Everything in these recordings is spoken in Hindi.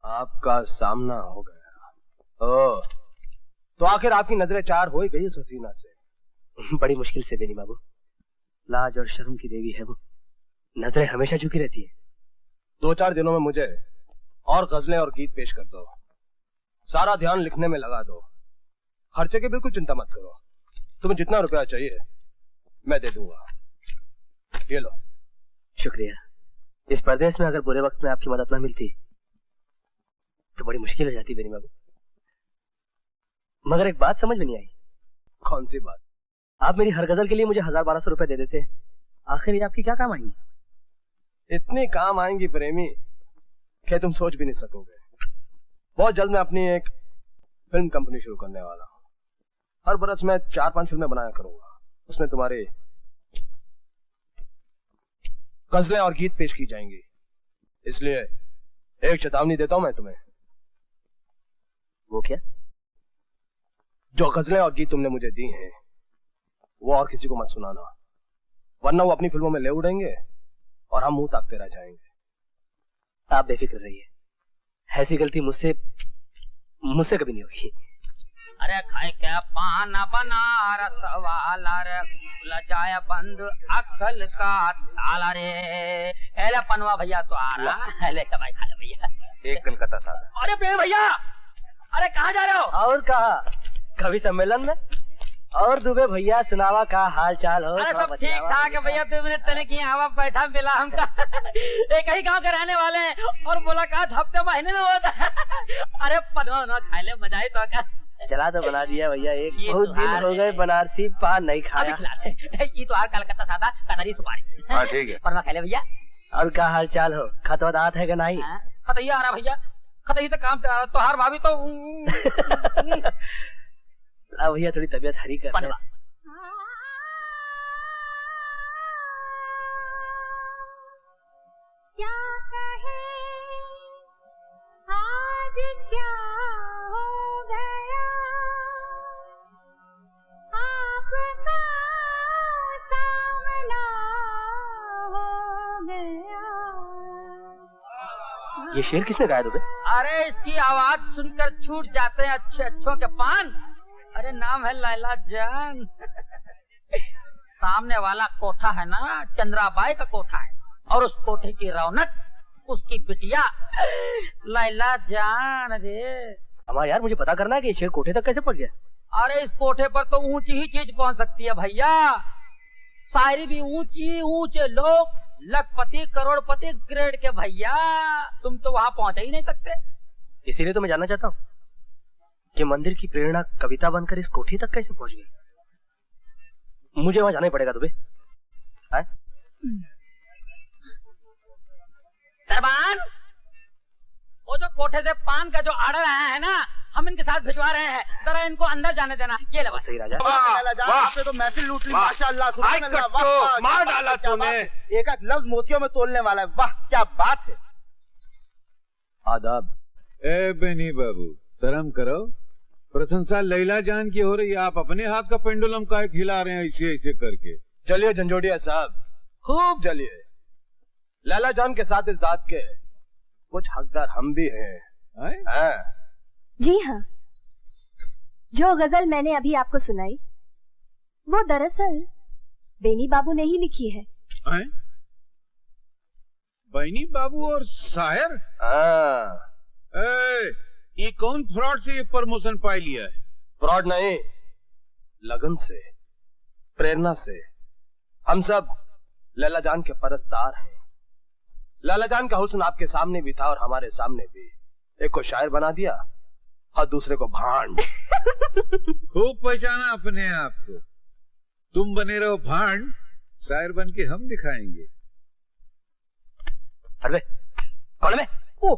आपका सामना हो गया। ओह, तो आखिर आपकी नजरें चार हो ही गई उस हसीना से। बड़ी मुश्किल से बेनी बाबू, लाज और शर्म की देवी है वो, नजरें हमेशा झुकी रहती है। 2-4 दिनों में मुझे और गजलें और गीत पेश कर दो, सारा ध्यान लिखने में लगा दो, खर्चे की बिल्कुल चिंता मत करो। तुम्हें जितना रुपया चाहिए मैं दे दूंगा, ये लो। शुक्रिया। इस परदेश में अगर बुरे वक्त में आपकी मदद न मिलती तो बड़ी मुश्किल हो जाती बेनी बाबू। मगर एक बात समझ में नहीं आई। कौन सी बात? आप मेरी हर गजल के लिए मुझे 1000-1200 रुपए दे देते, आखिर ये आपकी क्या काम आएंगी? इतनी काम आएंगी प्रेमी कि तुम सोच भी नहीं सकोगे। बहुत जल्द मैं अपनी एक फिल्म कंपनी शुरू करने वाला हूँ। हर बरस मैं 4-5 फिल्में बनाया करूंगा, उसमें तुम्हारे गजलें और गीत पेश की जाएंगी। इसलिए एक चेतावनी देता हूं मैं तुम्हें। वो क्या? जो गजलें और गीत तुमने मुझे दी हैं वो और किसी को मत सुनाना, वरना वो अपनी फिल्मों में ले उड़ेंगे और हम मुंह ताकते रह जाएंगे। आप बेफिक्र रहिए, ऐसी गलती मुझसे कभी नहीं होगी। अरे खाए क्या पाना बनारस वाला रे, लजाया बंद अक्ल का ताला रे। एले पनवा भैया तो आ रहा, एले चबाई खा ले भैया। एक कलकत्ता सादा। अरे प्रेम भैया, अरे कहाँ जा रहे हो? और कहा, कवि सम्मेलन में। और दुबे भैया सुनावा का हाल चाल हो? अरे सब ठीक ठाक है भैया, तुमने तने की हवा बैठा मिला हमका। एक ही गांव के रहने वाले हैं और मुलाकात हफ्ते महीने में होता है। अरे पनवा ना खा ले, मजा ही तो का। चला तो बना दिया भैया, एक बहुत दिन हो गए बनारसी पान नहीं खाया। ये तो हार कलकत्ता सादा कतरी सुपारी। हाँ ठीक है। पनवा खा ले भैया। और क्या हाल चाल हो? खत वदात है कि नहीं? खतैया आ रहा भैया, खतैया तो काम आ रहा। तो हार भाभी तो भैया थोड़ी तबीयत हरी कर। क्या कहे आज क्या हो गया, आपका सामना हो गया। ये शेर किसने गाया दुबे? अरे इसकी आवाज सुनकर छूट जाते हैं अच्छे अच्छों के पान। अरे नाम है लैला जान। सामने वाला कोठा है ना, चंद्राबाई का कोठा है, और उस कोठे की रौनक उसकी बिटिया लैला जान रे। हमारा यार, मुझे पता करना है कि ये शेर कोठे तक कैसे पहुंच गया। अरे इस कोठे पर तो ऊंची ही चीज पहुंच सकती है भैया, शायरी भी ऊंची, ऊंचे लोग, लखपति करोड़पति ग्रेड के भैया, तुम तो वहां पहुंच ही नहीं सकते। इसीलिए तो मैं जानना चाहता हूँ कि मंदिर की प्रेरणा कविता बनकर इस कोठी तक कैसे पहुंच गई। मुझे वहां जाना ही पड़ेगा दुबे। सरबान, वो जो कोठे से पान का जो आर्डर आया है ना, हम इनके साथ भिजवा रहे हैं, जरा इनको अंदर जाने देना। ये ले सही राजा। आपने तो महफिल लूट ली माशाअल्लाह, सुभान अल्लाह, वाह मार डाला तूने। एक एक लफ्ज मोतियों में तोलने वाला है, वाह क्या बात है। आदाब। ए बेनी बाबू, शर्म करो, प्रशंसा लैला जान की हो रही है, आप अपने हाथ का पेंडुलम काहे खिला रहे हैं ऐसे ऐसे करके। चलिए झंझोड़िया साहब, खूब चलिए। लैला जान के साथ इस दाद के कुछ हकदार हम भी हैं। जी हाँ, जो गजल मैंने अभी आपको सुनाई वो दरअसल बेनी बाबू ने ही लिखी है। बेनी बाबू और शायर? ये कौन फ्रॉड से ये प्रमोशन पाई लिया है? फ्रॉड नहीं, लगन से, प्रेरणा से। हम सब लैला जान के परस्तार हैं। लैला जान का हुस्न आपके सामने भी था और हमारे सामने भी। एक को शायर बना दिया और दूसरे को भांड। खूब पहचाना अपने आप को। तुम बने रहो भांड, शायर बन के हम दिखाएंगे। अरे कौन है? ओ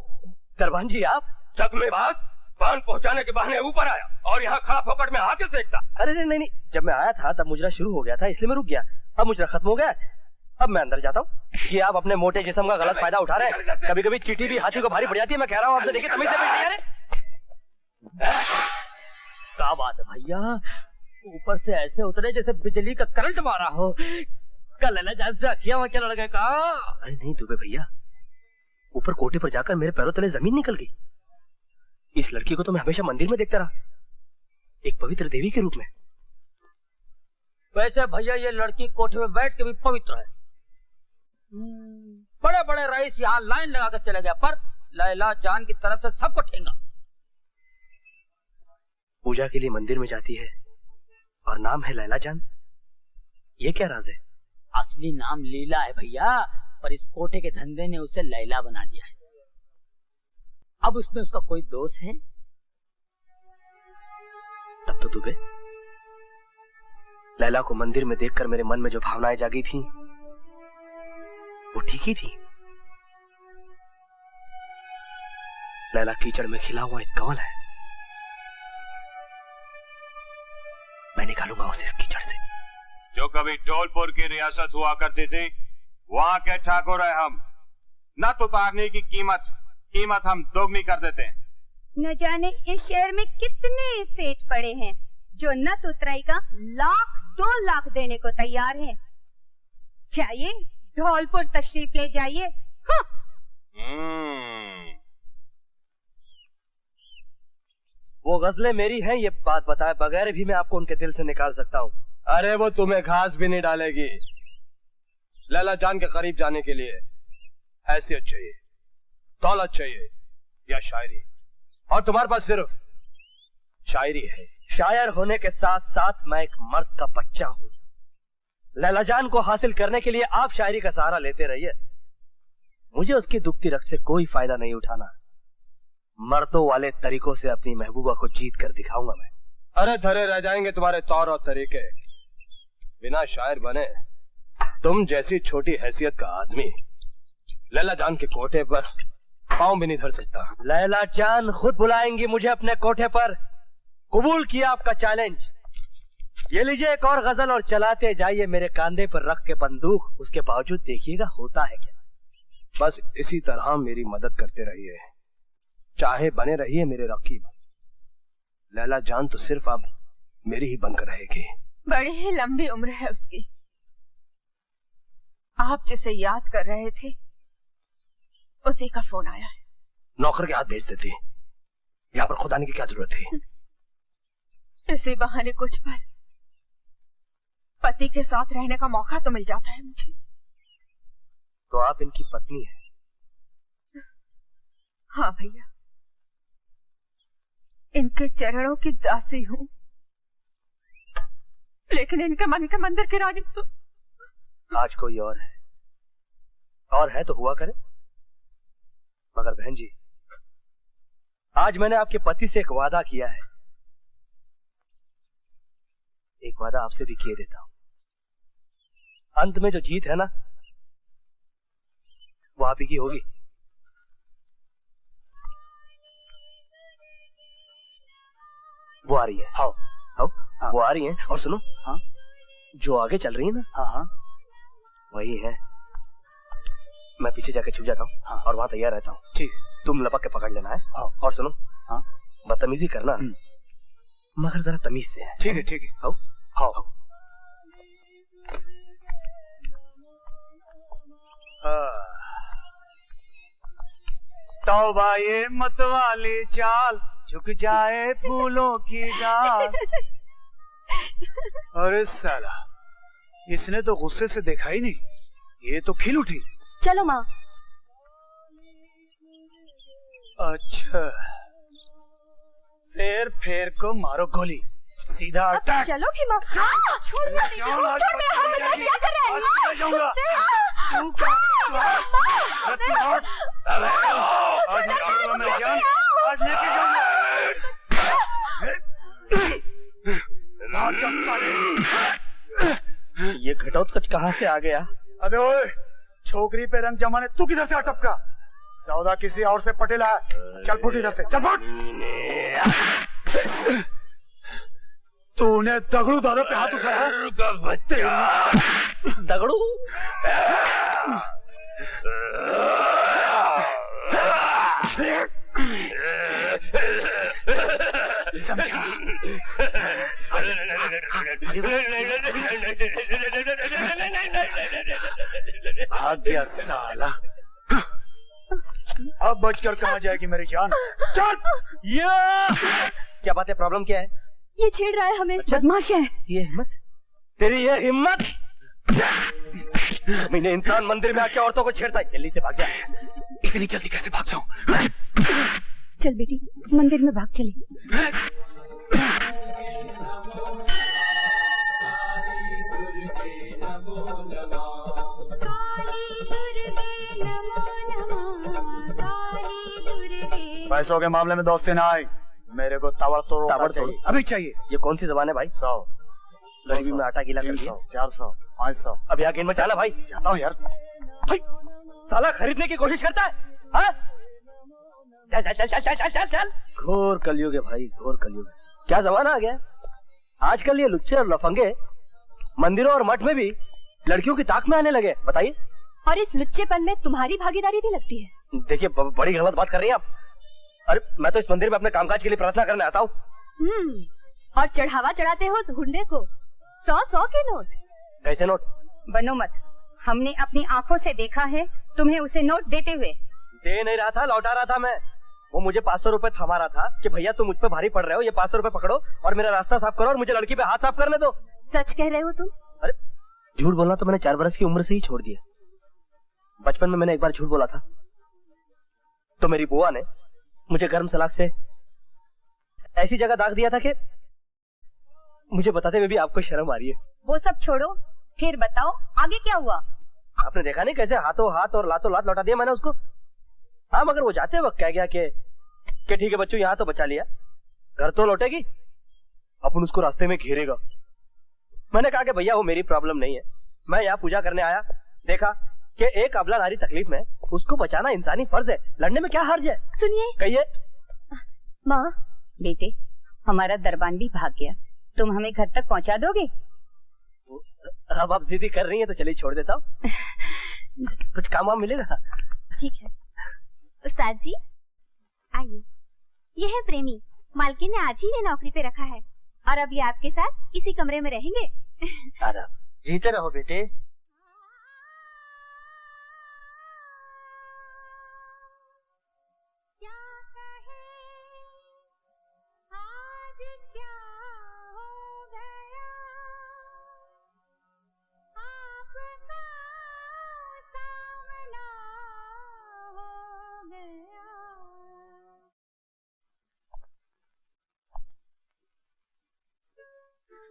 दरबान जी, आप जग में बात पान पहुंचाने के बहाने ऊपर आया और यहाँ खा फोकट में आके सेकता। अरे नहीं, जब मैं आया था तब मुजरा शुरू हो गया था, इसलिए मैं रुक गया। अब मुजरा खत्म हो गया, अब मैं अंदर जाता हूँ। कि आप अपने मोटे जिस्म का गलत फायदा उठा रहे हैं। कभी कभी चींटी भी हाथी को भारी पड़ जाती है। मैं कह रहा हूँ आपसे, देखिए तमीज से बैठिए। क्या बात है भैया, ऊपर से ऐसे उतरे जैसे बिजली का करंट मारा हो। कल लैला जान से अखियां क्या लड़ गए का? अरे नहीं दुबे भैया, ऊपर कोटे पर जाकर मेरे पैरों तले जमीन निकल गई। इस लड़की को तो मैं हमेशा मंदिर में देखता रहा, एक पवित्र देवी के रूप में। वैसे भैया ये लड़की कोठे में बैठ के भी पवित्र है। बड़े बड़े रईस यहाँ लाइन लगा कर चले गए, पर लैला जान की तरफ से सबको ठेंगा। पूजा के लिए मंदिर में जाती है और नाम है लैला जान, ये क्या राज है? असली नाम लीला है भैया, पर इस कोठे के धंधे ने उसे लैला बना दिया है। अब उसमें उसका कोई दोष है? तब तो दुबे, लैला को मंदिर में देखकर मेरे मन में जो भावनाएं जागी थी वो ठीक ही थी। लैला कीचड़ में खिला हुआ एक कमल है, मैं निकालूंगा उसे इस कीचड़ से। जो कभी धौलपुर की रियासत हुआ करती थी, वहां के ठाकुर है हम। न तो उतारने की कीमत हम दोगुनी कर देते हैं। न जाने इस शहर में कितने सेठ पड़े हैं जो नत उतराई का 1,00,000 2 लाख देने को तैयार हैं। चाहिए धौलपुर तशरीफ ले जाइए। हाँ। वो गजलें मेरी हैं, ये बात बताए बगैर भी मैं आपको उनके दिल से निकाल सकता हूँ। अरे वो तुम्हें घास भी नहीं डालेगी। लैला जान के करीब जाने के लिए हैसियत चाहिए, दौलत चाहिए या शायरी, और तुम्हारे पास सिर्फ शायरी है। शायर होने के साथ साथ मैं एक मर्द का बच्चा हूँ। लैला जान को हासिल करने के लिए आप शायरी का सहारा लेते रहिए, मुझे उसकी दुखती रग से कोई फायदा नहीं उठाना। मर्दों वाले तरीकों से अपनी महबूबा को जीत कर दिखाऊंगा मैं। अरे धरे रह जाएंगे तुम्हारे तौर और तरीके, बिना शायर बने तुम जैसी छोटी हैसियत का आदमी लैला जान के कोठे पर पांव भी नहीं धर सकता। लैला जान खुद बुलाएंगी मुझे अपने कोठे पर। कबूल किया आपका चैलेंज। ये लीजिए एक और गजल और चलाते जाइए मेरे कांधे पर रख के बंदूक। उसके बावजूद देखिएगा होता है क्या। बस इसी तरह मेरी मदद करते रहिए, चाहे बने रहिए मेरे रकीब। लैला जान तो सिर्फ अब मेरी ही बनकर रहेगी। बड़ी ही लंबी उम्र है उसकी। आप जिसे याद कर रहे थे उसी का फोन आया है। नौकर के हाथ भेज देती, यहाँ पर खुद आने की क्या जरूरत थी। इसी बहाने कुछ पर पति के साथ रहने का मौका तो मिल जाता है मुझे। तो आप इनकी पत्नी हैं? हाँ भैया, इनके चरणों की दासी हूँ, लेकिन इनके मन के मंदिर की रानी तो आज कोई और है तो हुआ करे। मगर बहन जी, आज मैंने आपके पति से एक वादा किया है, एक वादा आपसे भी किए देता हूं। अंत में जो जीत है ना, वो आप ही की होगी। वो आ रही है। हाँ। वो आ रही है। और सुनो, हाँ, जो आगे चल रही है ना, हाँ, वही है। मैं पीछे जाके छुप जाता हूँ। हाँ। और वहां तैयार रहता हूँ। ठीक, तुम लपक के पकड़ लेना है। हाँ। और सुनो, हाँ, बदतमीजी करना मगर जरा तमीज से है। ठीक है, ठीक है। हाँ। तौबा ये मतवाली चाल, झुक जाए फूलों की डाल। अरे साला, इसने तो गुस्से से देखा ही नहीं, ये तो खिल उठी। चलो माँ। अच्छा, शेर फेर को मारो गोली, सीधा अटैक। चलोगी माँ? छोड़ मेरा हाथ बर्दाश्त क्या कर रहे हैं? आज निकालूंगा मैं जान, आज लेके जाऊंगा। ये घटोत्कच कहाँ से आ गया? अबे ओए, छोकरी पे रंग जमाने तू किधर से अटपका? सौदा किसी और से पटेला है। चल फुट इधर से, चल फुट। तूने दगड़ू दादा पे हाथ उठाया? दगड़ू? समझा? भाग गया साला। अब बचकर कहाँ जाएगी मेरी जान? चल। क्या बात है, प्रॉब्लम क्या है? ये छेड़ रहा है हमें। बदमाश है। ये हिम्मत, तेरी ये हिम्मत! मैंने इंसान मंदिर में आके औरतों को छेड़ता है। जल्दी से भाग जा। इतनी जल्दी कैसे भाग जाऊं? चल बेटी, मंदिर में भाग चले। पैसों के मामले में दोस्ती ना आई, मेरे को ताबड़तोड़ चाहिए। अभी चाहिए। ये कौन सी जबान है भाई? 100, गरीबी में आटा गीला कर दिया। 400, 500। अब यहाँ गेंद में चला भाई। जाता हूँ यार। भाई साला खरीदने की कोशिश करता है। हाँ? चल चल चल चल चल चल चल। घोर कलयुग है भाई, घोर कलयुग। क्या जमाना आ गया। आजकल ये लुच्चे और लफंगे मंदिरों और मठ में भी लड़कियों की ताक में आने लगे। बताइए। और इस लुच्चेपन में तुम्हारी भागीदारी भी लगती है। देखिए बड़ी गलत बात कर रही हैं आप। अरे मैं तो इस मंदिर में अपने कामकाज के लिए प्रार्थना करने आता हूँ। और चढ़ावा चढ़ाते हो उस गुंडे को 100-100 के नोट। कैसे नोट? बनो मत, हमने अपनी आंखों से देखा है तुम्हें उसे नोट देते हुए। दे नहीं रहा था, लौटा रहा था मैं। वो मुझे 500 रुपए थमा रहा था कि भैया तुम मुझ पे भारी पड़ रहे हो, ये 500 रुपए पकड़ो और मेरा रास्ता साफ करो और मुझे लड़की पे हाथ साफ करने दो। सच कह रहे हो तुम? अरे झूठ बोलना तो मैंने 4 बरस की उम्र से ही छोड़ दिया। बचपन में मैंने एक बार झूठ बोला था तो मेरी बुआ ने मुझे गर्म सलाख से ऐसी जगह दाग दिया था कि मुझे बताते हुए भी आपको शर्म आ रही है। वो सब छोड़ो, फिर बताओ आगे क्या हुआ? आपने देखा नहीं कैसे हाथों हाथ और लातों लात लौटा दिया मैंने उसको। हाँ मगर वो जाते वक्त कह गया कि ठीक है बच्चों, यहाँ तो बचा लिया, घर तो लौटेगी, अपन उसको रास्ते में घेरेगा। मैंने कहा कि भैया वो मेरी प्रॉब्लम नहीं है, मैं यहाँ पूजा करने आया, देखा कि एक अबला नारी तकलीफ में, उसको बचाना इंसानी फर्ज है, लड़ने में क्या हर्ज है? सुनिए। कहिए। माँ। बेटे, हमारा दरबान भी भाग गया, तुम हमें घर तक पहुँचा दोगे? अब आप जिद्दी कर रही हैं तो चलिए छोड़ देता हूँ। कुछ काम वाम मिलेगा? ठीक है। उस्ताद जी आइए, ये है प्रेमी, मालकिन ने आज ही इन्हें नौकरी पे रखा है और अब ये आपके साथ इसी कमरे में रहेंगे। अरे जीते रहो बेटे।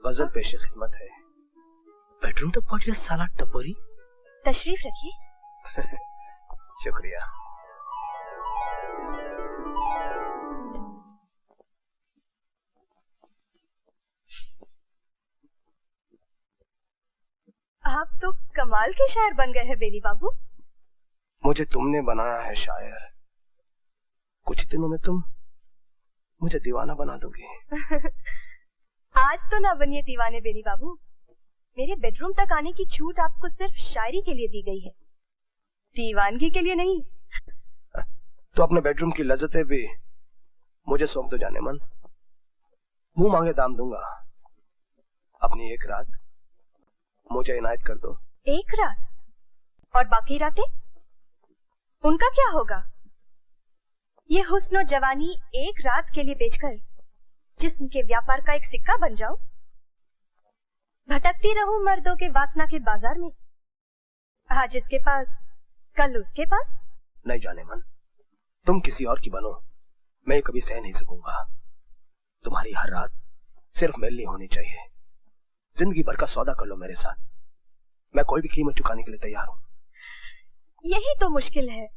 गजल पेश खिदमत है। बेडरूम तक पहुंच गया साला टपोरी। तशरीफ रखिए। शुक्रिया। आप तो कमाल के शायर बन गए हैं बेनी बाबू। मुझे तुमने बनाया है शायर, कुछ दिनों में तुम मुझे दीवाना बना दोगे। आज तो ना बनिए दीवाने बेनी बाबू, मेरे बेडरूम तक आने की छूट आपको सिर्फ शायरी के लिए दी गई है, दीवानगी के लिए नहीं। तो अपने बेडरूम की लज्जतें भी मुझे सौंप दो जाने मन, मुंह मांगे दाम दूंगा। अपनी एक रात मुझे इनायत कर दो। एक रात? और बाकी रातें उनका क्या होगा? ये हुस्न और जवानी एक रात के लिए बेचकर जिस्म के व्यापार का एक सिक्का बन जाओ, भटकती रहूं मर्दों के वासना के बाजार में, आज इसके पास कल उसके पास। नहीं जाने मन, तुम किसी और की बनो, मैं कभी सह नहीं सकूंगा। तुम्हारी हर रात सिर्फ मेरे लिए होनी चाहिए। जिंदगी भर का सौदा कर लो मेरे साथ, मैं कोई भी कीमत चुकाने के लिए तैयार हूँ। यही तो मुश्किल है,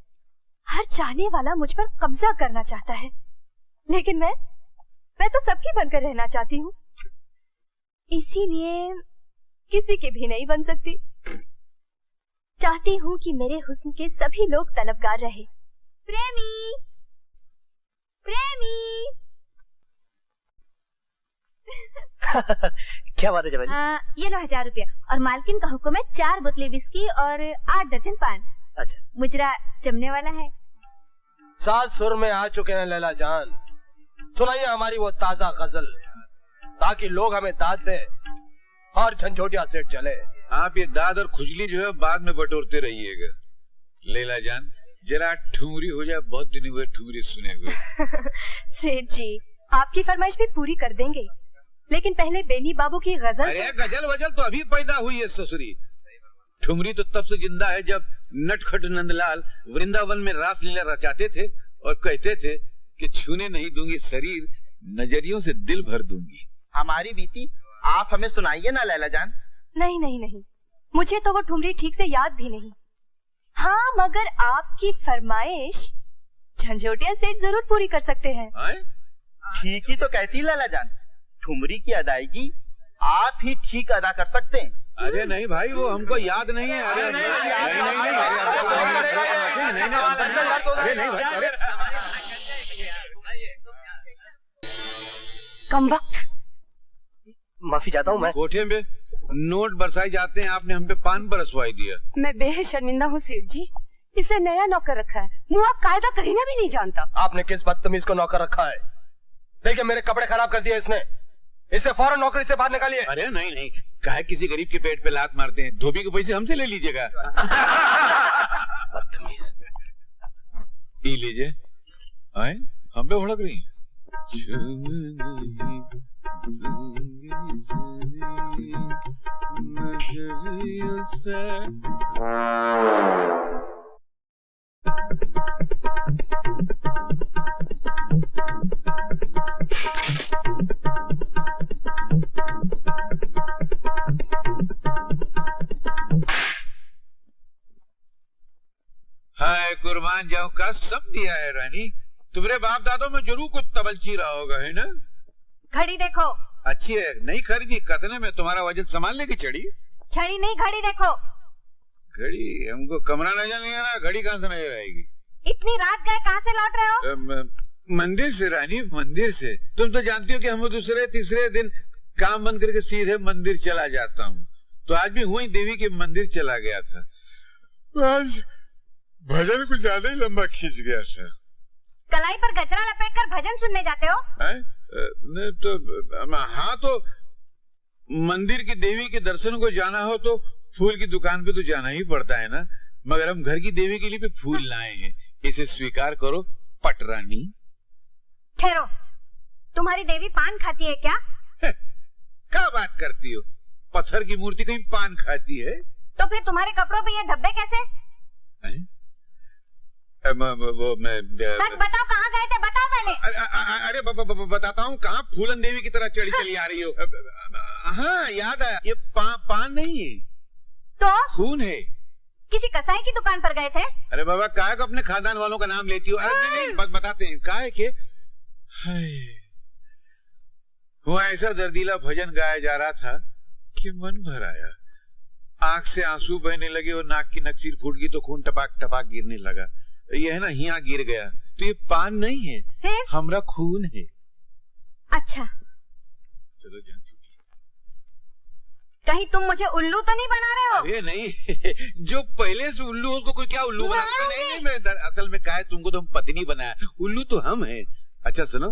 हर चाहने वाला मुझ पर कब्जा करना चाहता है, लेकिन मैं तो सबकी बनकर रहना चाहती हूँ, इसीलिए किसी के भी नहीं बन सकती। चाहती हूँ कि मेरे हुस्न के सभी लोग तलबगार रहे। प्रेमी, प्रेमी। क्या बात है जवानी? ये लो 1000 रुपया और मालकिन का हुक्म है 4 बोतलें विस्की और 8 दर्जन पान। अच्छा। मुजरा जमने वाला है। 7 सुर में आ चुके हैं लैला जान, सुनाइए हमारी वो ताजा गजल, ताकि लोग हमें दाद दें और झंझोटिया सेठ चले। आप ये दाद और खुजली जो है बाद में बटोरते रहिएगा। लैला जान, जरा ठुमरी हो जाए, बहुत दिन हुए ठुमरी सुने हुए। सेठ जी आपकी फरमाइश भी पूरी कर देंगे, लेकिन पहले बेनी बाबू की गजल। अरे गजल वजल तो अभी पैदा हुई है ससुरी। ठुमरी तो तब से जिंदा है जब नटखट नंदलाल वृंदावन में रासलीला रचाते थे और कहते थे कि छूने नहीं दूंगी शरीर, नजरियों से दिल भर दूंगी। हमारी बीती आप हमें सुनाइए ना लैला जान। नहीं नहीं नहीं, मुझे तो वो ठुमरी ठीक से याद भी नहीं। हाँ मगर आपकी फरमाइश झंझोटिया सेठ जरूर पूरी कर सकते हैं। ठीक ही तो कहती लैला जान, ठुमरी की अदायगी आप ही ठीक अदा कर सकते हैं। अरे नहीं भाई, वो हमको याद नहीं है। अरे नहीं भाई, अरे कम वक्त। माफी चाहता हूँ मैं। कोठे में नोट बरसाए जाते हैं, आपने हम पे पान बरसवाई दिया। मैं बेहद शर्मिंदा हूँ सेठ जी, इसे नया नौकर रखा है, मुँह आप कायदा करीना भी नहीं जानता। आपने किस बदतमीज को नौकर रखा है? देखिए मेरे कपड़े खराब कर दिए इसने, इसे फौरन नौकरी से बाहर निकालिए। अरे नहीं नहीं, काहे किसी गरीब के पेट पे लात मारते हैं? धोबी के पैसे हमसे ले लीजिएगा। बदतमीज। ये लीजिए। आए हम पे भड़क रही हैं। हाय कुर्बान जाऊं का सब दिया है रानी। तुम्हारे बाप दादों में जरूर कुछ तबलची रहा होगा, है ना? घड़ी देखो। अच्छी है, नहीं खरीदी, कतने में तुम्हारा वजन संभालने की चढ़ी। छड़ी नहीं, घड़ी देखो। घड़ी हमको कमरा नजर नहीं आ रहा, घड़ी कहाँ से नजर आएगी? इतनी रात गए, कहाँ से लौट रहे हो? मंदिर से रानी, मंदिर से। तुम तो जानती हो कि हम दूसरे तीसरे दिन काम बंद करके सीधे मंदिर चला जाता हूँ। तो आज भी हुई देवी के मंदिर चला गया था। आज भजन कुछ ज्यादा ही लंबा खींच गया था। कलाई पर गजरा लपेटकर भजन सुनने जाते हो? नहीं तो हाँ, तो मंदिर की देवी के दर्शन को जाना हो तो फूल की दुकान पे तो जाना ही पड़ता है ना। मगर हम घर की देवी के लिए भी फूल लाए हैं, इसे स्वीकार करो पटरानी। ठहरो, तुम्हारी देवी पान खाती है क्या? क्या बात करती हो? पत्थर की मूर्ति कहीं पान खाती है? तो फिर तुम्हारे कपड़ों पे ये धब्बे कैसे? सच बताओ, कहाँ गए थे? बताओ पहले। अरे बताता हूँ, कहाँ फूलन देवी की तरह चढ़ी चली आ रही हो। हाँ याद आया, ये पान नहीं है तो खून है। किसी कसाई की दुकान पर गए थे? अरे बाबा, काहे को अपने खानदान वालों का नाम लेती हो? अरे नहीं, बताते हैं काहे के। वहाँ ऐसा दर्दीला भजन गाया जा रहा था कि मन भर आया। आंख से आंसू बहने लगे और नाक की नक्सीर फूट गई तो खून टपाक टपाक गिरने लगा। ये है ना, यहाँ गिर गया। तो ये पान नहीं है, हमरा खून है। अच्छा चलो जान। कहीं तुम मुझे उल्लू तो नहीं बना रहे हो? अरे नहीं, जो पहले से उल्लू हो उसको कोई क्या उल्लू बना? नहीं, मैं असल में क्या है, तुमको तो हम पत्नी बनाया, उल्लू तो हम हैं। अच्छा सुनो,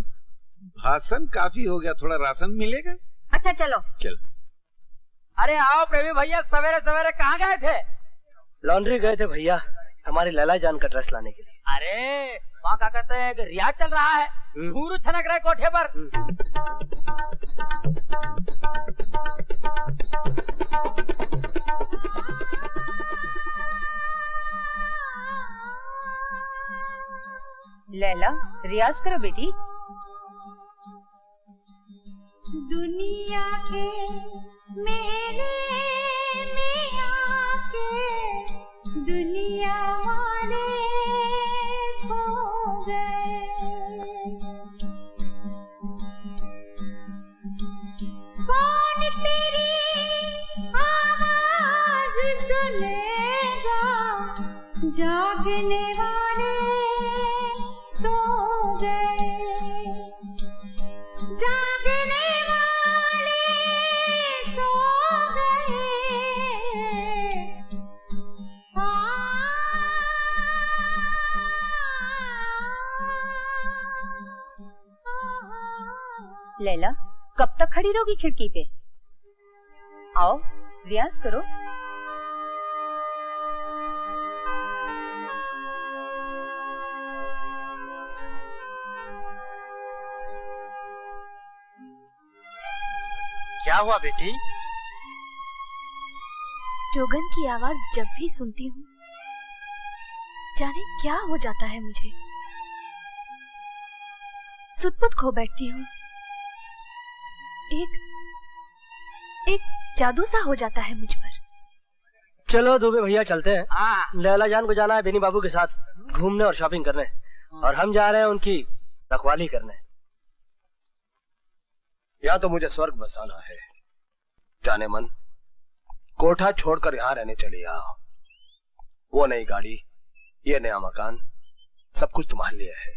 भाषण काफी हो गया, थोड़ा राशन मिलेगा? अच्छा चलो। चलो। अरे आओ प्रेमी भैया, सवेरे सवेरे कहाँ गए थे? लॉन्ड्री गए थे भैया, हमारी लैला जान का ड्रेस लाने के लिए। अरे वहाँ क्या कहते हैं कि रियाज चल रहा है, घूरू छनक रहे कोठे पर। लैला रियाज करो बेटी। दुनिया के मेरे मियां के दुनिया वाले खो गए। कौन तेरी आवाज सुनेगा, जागने वाले सो गए, जागने वाले सो गए। लैला कब तक खड़ी रहोगी खिड़की पे? आओ रियाज करो। क्या हुआ बेटी? जोगन की आवाज जब भी सुनती हूँ जाने क्या हो जाता है मुझे। सुध-बुध खो बैठती हूँ। एक जादू सा हो जाता है मुझ पर। चलो दुबे भैया चलते हैं। हाँ। लैला जान को जाना है बेनी बाबू के साथ घूमने और शॉपिंग करने, और हम जा रहे हैं उनकी रखवाली करने। या तो मुझे स्वर्ग बसाना है, जाने मन कोठा छोड़कर यहाँ रहने चले आओ। वो नई गाड़ी, ये नया मकान, सब कुछ तुम्हारे लिए है।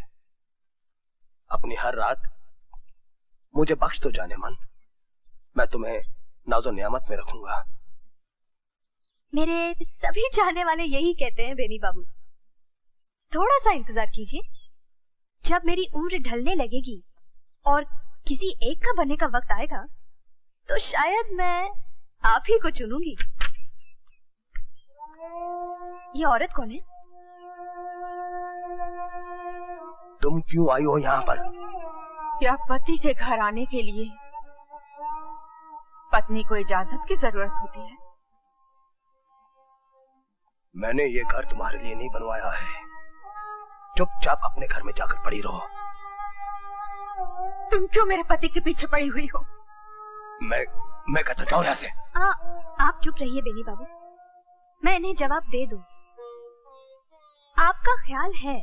अपनी हर रात मुझे बख्श दो जाने मन, मैं तुम्हें नाज़ो नियामत में रखूंगा। मेरे सभी चाहने वाले यही कहते हैं बेनी बाबू। थोड़ा सा इंतजार कीजिए, जब मेरी उम्र ढलने लगेगी और किसी एक का बनने का वक्त आएगा तो शायद मैं आप ही को चुनूंगी। ये औरत कौन है? तुम क्यों आई हो यहाँ पर? क्या पति के घर आने के लिए पत्नी को इजाजत की जरूरत होती है? मैंने ये घर तुम्हारे लिए नहीं बनवाया है। चुपचाप अपने घर में जाकर पड़ी रहो। तुम क्यों मेरे पति के पीछे पड़ी हुई हो? मैं कहता जाऊं यहाँ से। आप चुप रहिए बेनी बाबू, मैं इन्हें जवाब दे दूं। आपका ख्याल है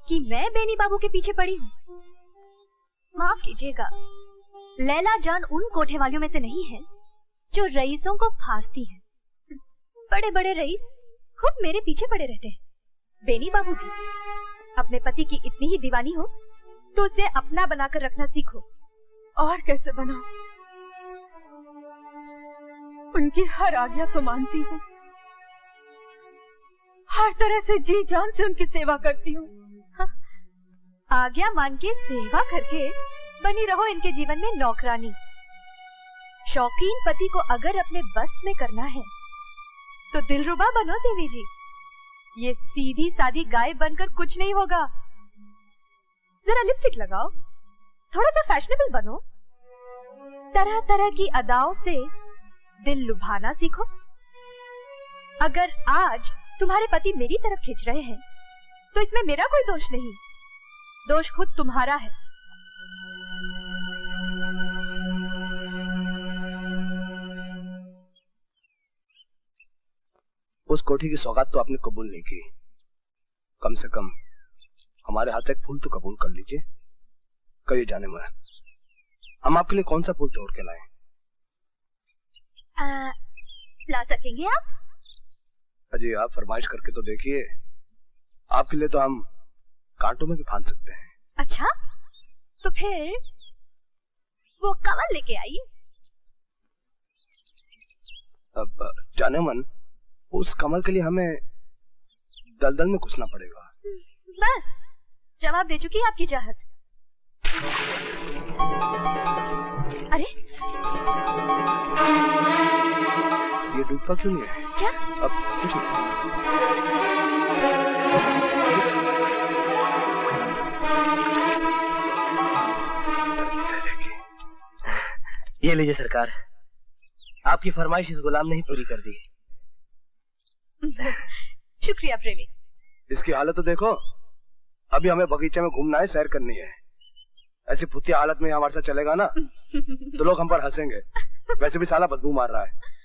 कि मैं बेनी बाबू के पीछे पड़ी हूँ? माफ कीजिएगा, लैला जान उन कोठे वालियों में से नहीं है जो रईसों को फांसती है। बड़े बड़े रईस खुद मेरे पीछे पड़े रहते हैं। बेनी बाबू भी अपने पति की इतनी ही दीवानी हो तो उसे अपना बनाकर रखना सीखो। और कैसे बनाओ? उनकी हर आज्ञा तो मानती हूँ, हर तरह से जी जान से उनकी सेवा करती हूँ। आज्ञा मान के सेवा करके बनी रहो इनके जीवन में नौकरानी। शौकीन पति को अगर अपने बस में करना है तो दिलरुबा बनो देवी जी। ये सीधी सादी गाय बनकर कुछ नहीं होगा। जरा लिपस्टिक लगाओ, थोड़ा सा फैशनेबल बनो, तरह तरह की अदाओं से दिल लुभाना सीखो। अगर आज तुम्हारे पति मेरी तरफ खींच रहे हैं तो इसमें मेरा कोई दोष नहीं, दोष खुद तुम्हारा है। उस कोठी की सौगात तो आपने कबूल नहीं की, कम से कम हमारे हाथ से एक फूल तो कबूल कर लीजिए। कहिए जाने मन, हम आपके लिए कौन सा फूल तोड़ के लाएं? ला सकेंगे आप? अजी आप फरमाइश करके तो देखिए, आपके लिए तो हम कांटों में भी फांद सकते हैं। अच्छा, तो फिर वो कमल लेके आइए। अब जाने मन, उस कमल के लिए हमें दलदल में घुसना पड़ेगा। बस जवाब दे चुकी है आपकी चाहत। अरे ये डूबता क्यों नहीं है? क्या? अब कुछ नहीं। ये लीजिए सरकार, आपकी फरमाइश इस गुलाम ने ही पूरी कर दी। शुक्रिया प्रेमी। इसकी हालत तो देखो, अभी हमें बगीचे में घूमना है, सैर करनी है। ऐसी भूतिया हालत में हमारे साथ चलेगा ना तो लोग हम पर हंसेंगे। वैसे भी साला बदबू मार रहा है।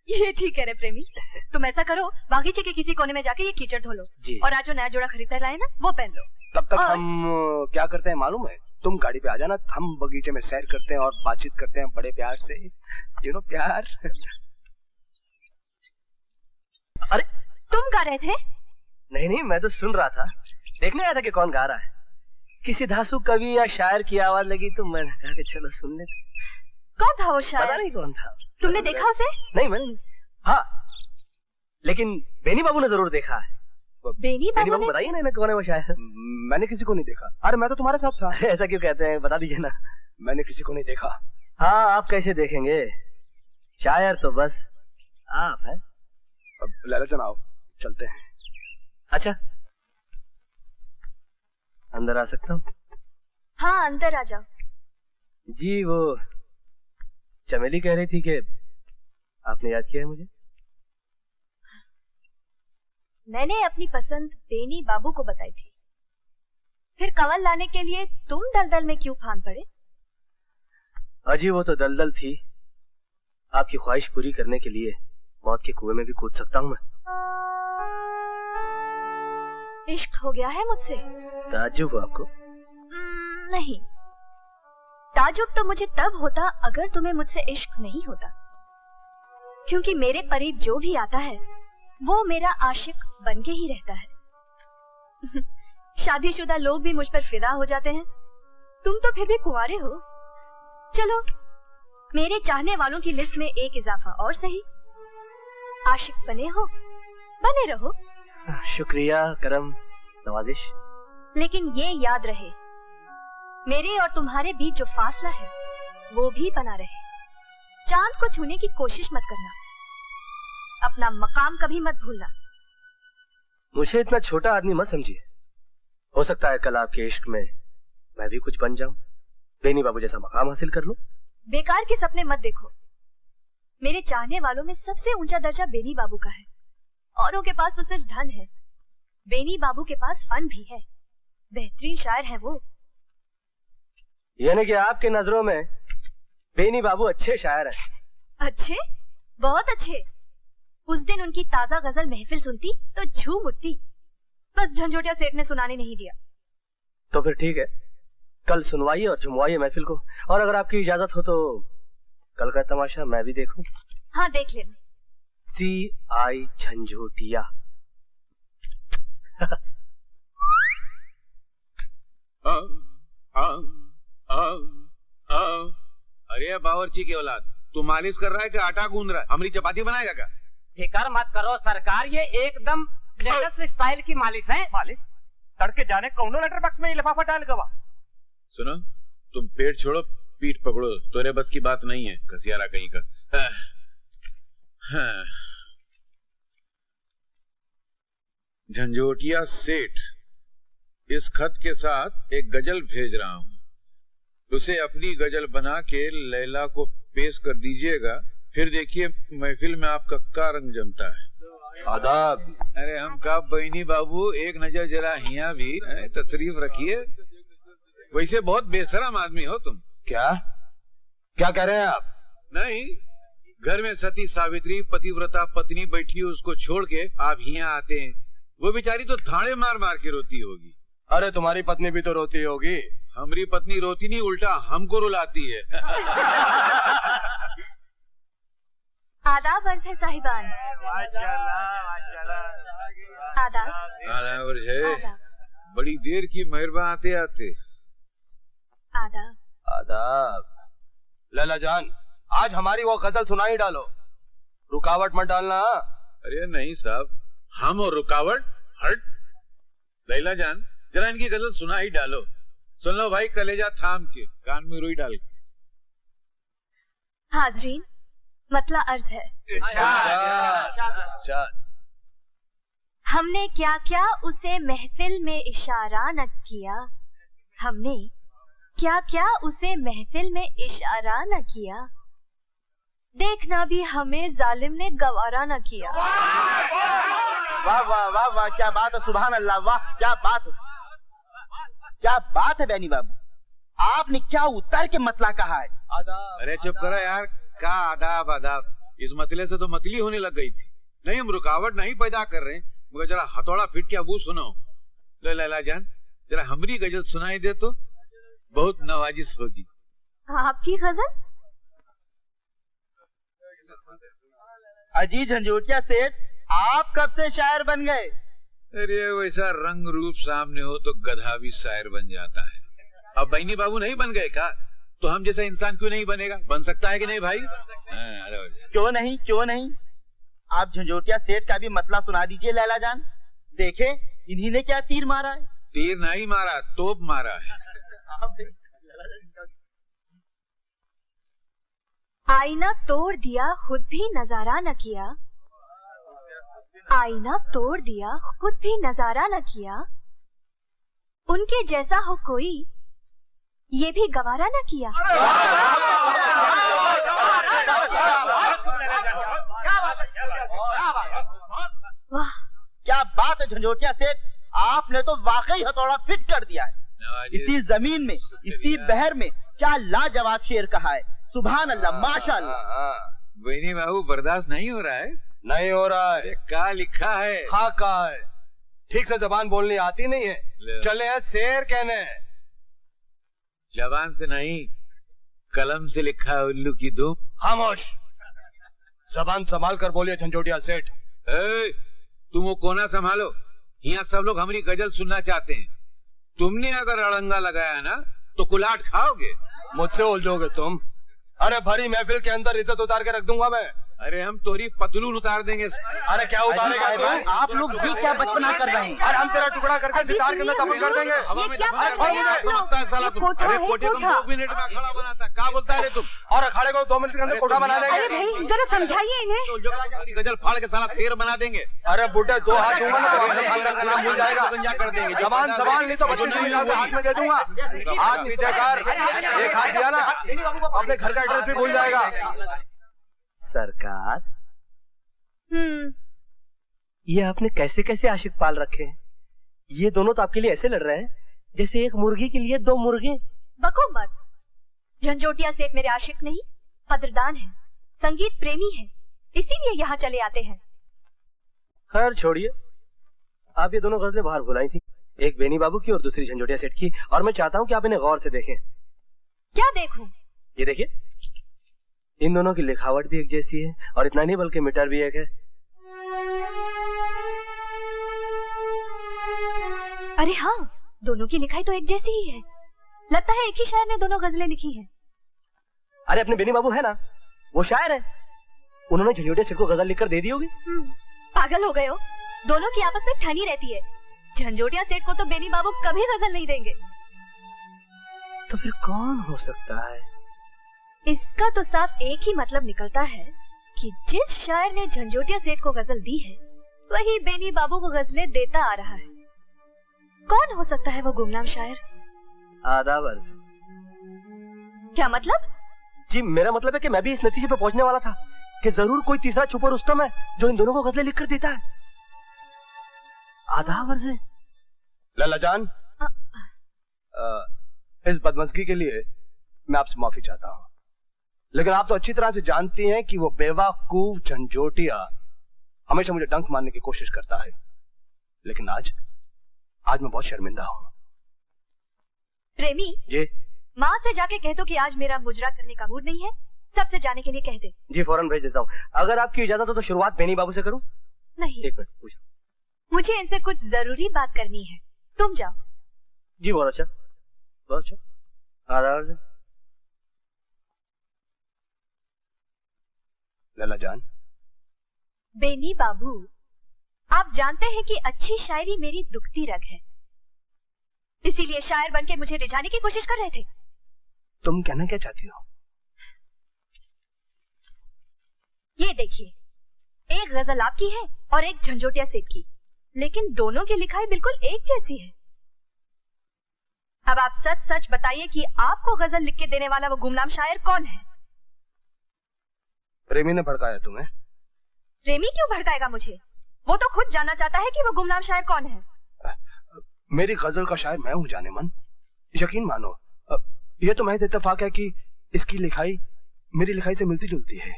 ये ठीक है रे प्रेमी, तुम ऐसा करो, बागीचे के किसी कोने में जाके ये कीचड़ धो लो और आज जो नया जोड़ा खरीदकर लाए ना वो पहन लो। तब तक हम क्या करते हैं मालूम है? तुम गाड़ी पे आ जाना, हम बगीचे में सैर करते हैं और बातचीत करते हैं बड़े प्यार से। यू नो प्यार। अरे तुम गा रहे थे? नहीं, मैं तो सुन रहा था, देखने आया था कि कौन गा रहा है। किसी धांसू कवि या शायर की आवाज लगी तो मैंने कहा कि चलो सुन लेते। कौन था वो शायर? पता नहीं कौन था। तुमने देखा उसे? नहीं मैंने नहीं। हाँ, लेकिन बेनी बाबू ने जरूर देखा है। बेनी बाबू बताइए ना कौन है वो शायर। मैंने किसी को नहीं देखा। अरे मैं तो तुम्हारे साथ था। ऐसा क्यों कहते हैं, बता दीजिए ना। मैंने किसी को नहीं देखा। हाँ, आप कैसे देखेंगे, शायर तो बस आप है। अब लैला जान आओ, चलते हैं। अच्छा, अंदर आ सकता हूँ? हाँ अंदर आ जाओ। जी वो चमेली कह रही थी कि आपने याद किया है मुझे। मैंने अपनी पसंद बेनी बाबू को बताई थी, फिर कंवल लाने के लिए तुम दलदल में क्यों फांद पड़े? अजी वो तो दलदल थी, आपकी ख्वाहिश पूरी करने के लिए मौत के कुएं में भी कूद सकता हूँ मैं। इश्क हो गया है मुझसे? ताज्जुब हो आपको? नहीं, ताज्जुब तो मुझे तब होता अगर तुम्हें मुझसे इश्क नहीं होता, क्योंकि मेरे करीब जो भी आता है वो मेरा आशिक बन के ही रहता है। शादीशुदा लोग भी मुझ पर फिदा हो जाते हैं, तुम तो फिर भी कुंवारे हो। चलो मेरे चाहने वालों की लिस्ट में एक इजाफा और सही। आशिक बने हो, बने रहो। शुक्रिया, करम, नवाजिश। लेकिन ये याद रहे, मेरे और तुम्हारे बीच जो फासला है वो भी बना रहे। चांद को छूने की कोशिश मत करना, अपना मकाम कभी मत भूलना। मुझे इतना छोटा आदमी मत समझिए, हो सकता है कल आपके इश्क में मैं भी कुछ बन जाऊं, बेनी बाबू जैसा मकाम हासिल कर लूं। बेकार के सपने मत देखो, मेरे चाहने वालों में सबसे ऊंचा दर्जा बेनी बाबू का है। औरों के पास तो सिर्फ धन है, बेनी बाबू के पास फन भी है, बेहतरीन शायर है वो। यानी कि आपके नजरों में बेनी बाबू अच्छे शायर हैं? अच्छे, बहुत अच्छे। उस दिन उनकी ताजा गजल महफिल सुनती तो झूम उठती, बस झंझोटिया सेठ ने सुनाने नहीं दिया। तो फिर ठीक है, कल सुनवाइए और झुमवाइए महफिल को, और अगर आपकी इजाजत हो तो कल का तमाशा मैं भी देखूं। हाँ देख लेना। CI झंझोटिया। अरे बावर्ची की औलाद, तू मालिश कर रहा है कि आटा गूंद रहा है? हमारी चपाती बनाएगा क्या? फिकर मत करो सरकार, ये एकदम लेटेस्ट स्टाइल की मालिश है। मालिश तड़के जाने कौनो लेटर बॉक्स में लिफाफा डाल गवा। सुनो, तुम पेट छोड़ो पीठ पकड़ो, तोरे बस की बात नहीं है, कसियारा कहीं का। झंझोटिया सेठ, इस खत के साथ एक गजल भेज रहा हूँ, उसे अपनी गजल बना के लैला को पेश कर दीजिएगा, फिर देखिए महफिल में आपका क्या रंग जमता है। आदाब। अरे हम कब बहनी बाबू, एक नजर जरा हिया भी तशरीफ रखिए। वैसे बहुत बेशरम आदमी हो तुम। क्या क्या कह रहे हैं आप? नहीं, घर में सती सावित्री पतिव्रता पत्नी बैठी है, उसको छोड़ के आप यहाँ आते हैं, वो बेचारी तो थाने मार मार के रोती होगी। अरे तुम्हारी पत्नी भी तो रोती होगी। हमारी पत्नी रोती नहीं, उल्टा हमको रुलाती है। आदाब अर्ज है साहिबान। आदाब। आदाब अर्ज है। बड़ी देर की मेहरबान आते आते। आदाब। आदाब। लैला जान, आज हमारी वो गजल सुनाई डालो, रुकावट मत डालना। अरे नहीं साहब, हम और रुकावट? हट। लैला जान, जरा इनकी गजल सुना ही डालो। सुन लो भाई, कलेजा थाम के, कान में रुई डाल के। हाजरीन, मतला अर्ज है। हमने क्या क्या उसे महफिल में इशारा न किया, हमने क्या क्या उसे महफिल में इशारा न किया, देखना भी हमें जालिम ने गवारा न किया। वाह वाह वाह वाह, क्या बात है, सुभान अल्लाह, वाह क्या बात है, क्या बात है बेनी बाबू, आपने क्या उतर के मतला कहा है। अरे चुप करो यार, क्या आदाब आदाब, इस मतले से तो मतली होने लग गई थी। नहीं, हम रुकावट नहीं पैदा कर रहे, मगर जरा हथौड़ा फिट के अबू सुनो। ले लैला जान, जरा हमारी गजल सुनाई दे तो बहुत नवाजिश होगी। आपकी गजल? अजी झंझोटिया सेठ, आप कब से शायर बन गए? अरे वैसा रंग रूप सामने हो तो गधा भी शायर बन जाता है। अब बहनी बाबू नहीं बन गए का, तो हम जैसा इंसान क्यों नहीं बनेगा? बन सकता है कि नहीं भाई? क्यों नहीं, क्यों नहीं। आप झंझोटिया सेठ का भी मतला सुना दीजिए लैला जान, देखे इन्हीं ने क्या तीर मारा है। तीर नहीं मारा, तोप मारा है। आईना तोड़ दिया खुद भी नजारा न किया, आईना तोड़ दिया खुद भी नजारा न किया, उनके जैसा हो कोई ये भी गवारा न किया। वाह, क्या बात है झंझोटिया सेठ, आपने तो वाकई हथौड़ा फिट कर दिया है। इसी जमीन में, इसी बहर में क्या लाजवाब शेर कहा है। सुभान अल्लाह, माशाअल्लाह। बेनी बाबू बर्दाश्त नहीं हो रहा है? नहीं हो रहा है। क्या लिखा है? हाँ कहा है, ठीक से जबान बोलनी आती नहीं है, चले हैं शेर कहने। जबान से नहीं, कलम से लिखा है उल्लू की धूप। खामोश, जबान संभाल कर बोलिए झंझोटिया सेठ। तुम वो कोना संभालो, यहाँ सब लोग हमारी गजल सुनना चाहते हैं। तुमने अगर अड़ंगा लगाया ना तो कुलाट खाओगे। मुझसे उलझोगे तुम? अरे भरी महफिल के अंदर इज्जत उतार के रख दूंगा मैं। अरे हम तोरी पतलून उतार देंगे। अरे क्या उतारेगा तू? आप लोग भी क्या बचपना कर रहे हैं? अरे हम तेरा टुकड़ा करके सितार के अंदर दफन कर देंगे। हवा में समझता है साला तुम। अरे कोठे को 2 मिनट में अखाड़ा बनाता है, क्या बोलता है तुम? और अखाड़े को 2 मिनट के अंदर कोठा बना देंगे। अरे भाई जरा समझाइए इन्हें। गजल फाड़ के साला शेर बना देंगे। अरे बुढ़े 2 हाथ दूंगा ना तो अपने खानदान का नाम भूल जाएगा। गंजा कर देंगे। जबान संभाल नहीं तो हाथ में दे दूंगा। हाथ नीचे कर, एक हाथ दिया ना अपने घर का एड्रेस भी भूल जाएगा। सरकार, ये आपने कैसे कैसे आशिक पाल रखे हैं? ये दोनों तो आपके लिए ऐसे लड़ रहे हैं जैसे एक मुर्गी के लिए 2 मुर्गे। बको मत, झंझोटिया सेठ मेरे आशिक नहीं, कदरदान है, संगीत प्रेमी है, इसीलिए यहाँ चले आते हैं। खैर छोड़िए, आप ये दोनों गजलें बाहर भुलाई थी, एक बेनी बाबू की और दूसरी झंझोटिया सेठ की, और मैं चाहता हूँ कि आप इन्हें गौर से देखें। क्या देखूं? ये देखिए, इन दोनों की लिखावट भी एक जैसी है, और इतना नहीं बल्कि मीटर भी एक है। अरे हाँ, दोनों की लिखाई तो एक जैसी ही है। लगता है एक ही शायर ने दोनों गजलें लिखी हैं। अरे अपने बेनी बाबू है ना, वो शायर है, उन्होंने झंझोटिया सेठ को गजल लिखकर दे दी होगी। पागल हो गए हो? दोनों की आपस में ठनी रहती है। झंझोटिया सेठ को तो बेनी बाबू कभी गजल नहीं देंगे। तो फिर कौन हो सकता है? इसका तो साफ एक ही मतलब निकलता है कि जिस शायर ने झंझोटिया सेठ को गजल दी है वही बेनी बाबू को गजलें देता आ रहा है। कौन हो सकता है वो गुमनाम शायर? आदाब अर्ज़। क्या मतलब? जी मेरा मतलब है कि मैं भी इस नतीजे पे पहुंचने वाला था कि जरूर कोई तीसरा छुपा रुस्तम है जो इन दोनों को गजलें लिखकर देता है। आदाब अर्ज़। लल्ला जान, इस बदमज़गी के लिए मैं आपसे माफी चाहता हूँ, लेकिन आप तो अच्छी तरह से जानती हैं कि वो बेवकूफ झंझोटिया हमेशा मुझे डंक मारने की कोशिश करता है। लेकिन आज मैं बहुत शर्मिंदा हूँ। प्रेमी जी, माँ से जाके कह दो कि आज मेरा मुजरा करने का मूड नहीं है, सबसे जाने के लिए कह दे। जी फौरन भेज देता हूँ। अगर आपकी इजाजत हो तो शुरुआत बेनी बाबू से करूँ? नहीं, एक मिनट पूछो। मुझे इनसे कुछ जरूरी बात करनी है, तुम जाओ। जी बहुत अच्छा, बहुत अच्छा। आदाब। लल्ला जान। बेनी बाबू, आप जानते हैं कि अच्छी शायरी मेरी दुखती रग है, इसीलिए शायर बनके मुझे रिझाने की कोशिश कर रहे थे। तुम कहना क्या चाहती हो? ये देखिए, एक गजल आपकी है और एक झंझोटिया सेठ की, लेकिन दोनों की लिखाई बिल्कुल एक जैसी है। अब आप सच सच बताइए कि आपको गजल लिख के देने वाला वो गुमनाम शायर कौन है? प्रेमी ने भड़काया तुम्हें? प्रेमी क्यों भड़काएगा मुझे? वो तो खुद जानना चाहता है कि वो गुमनाम शायर कौन है। मेरी गजल का शायर मैं हूँ जाने मन, यकीन मानो। ये तो महज इत्तेफाक है कि इसकी लिखाई मेरी लिखाई से मिलती जुलती है।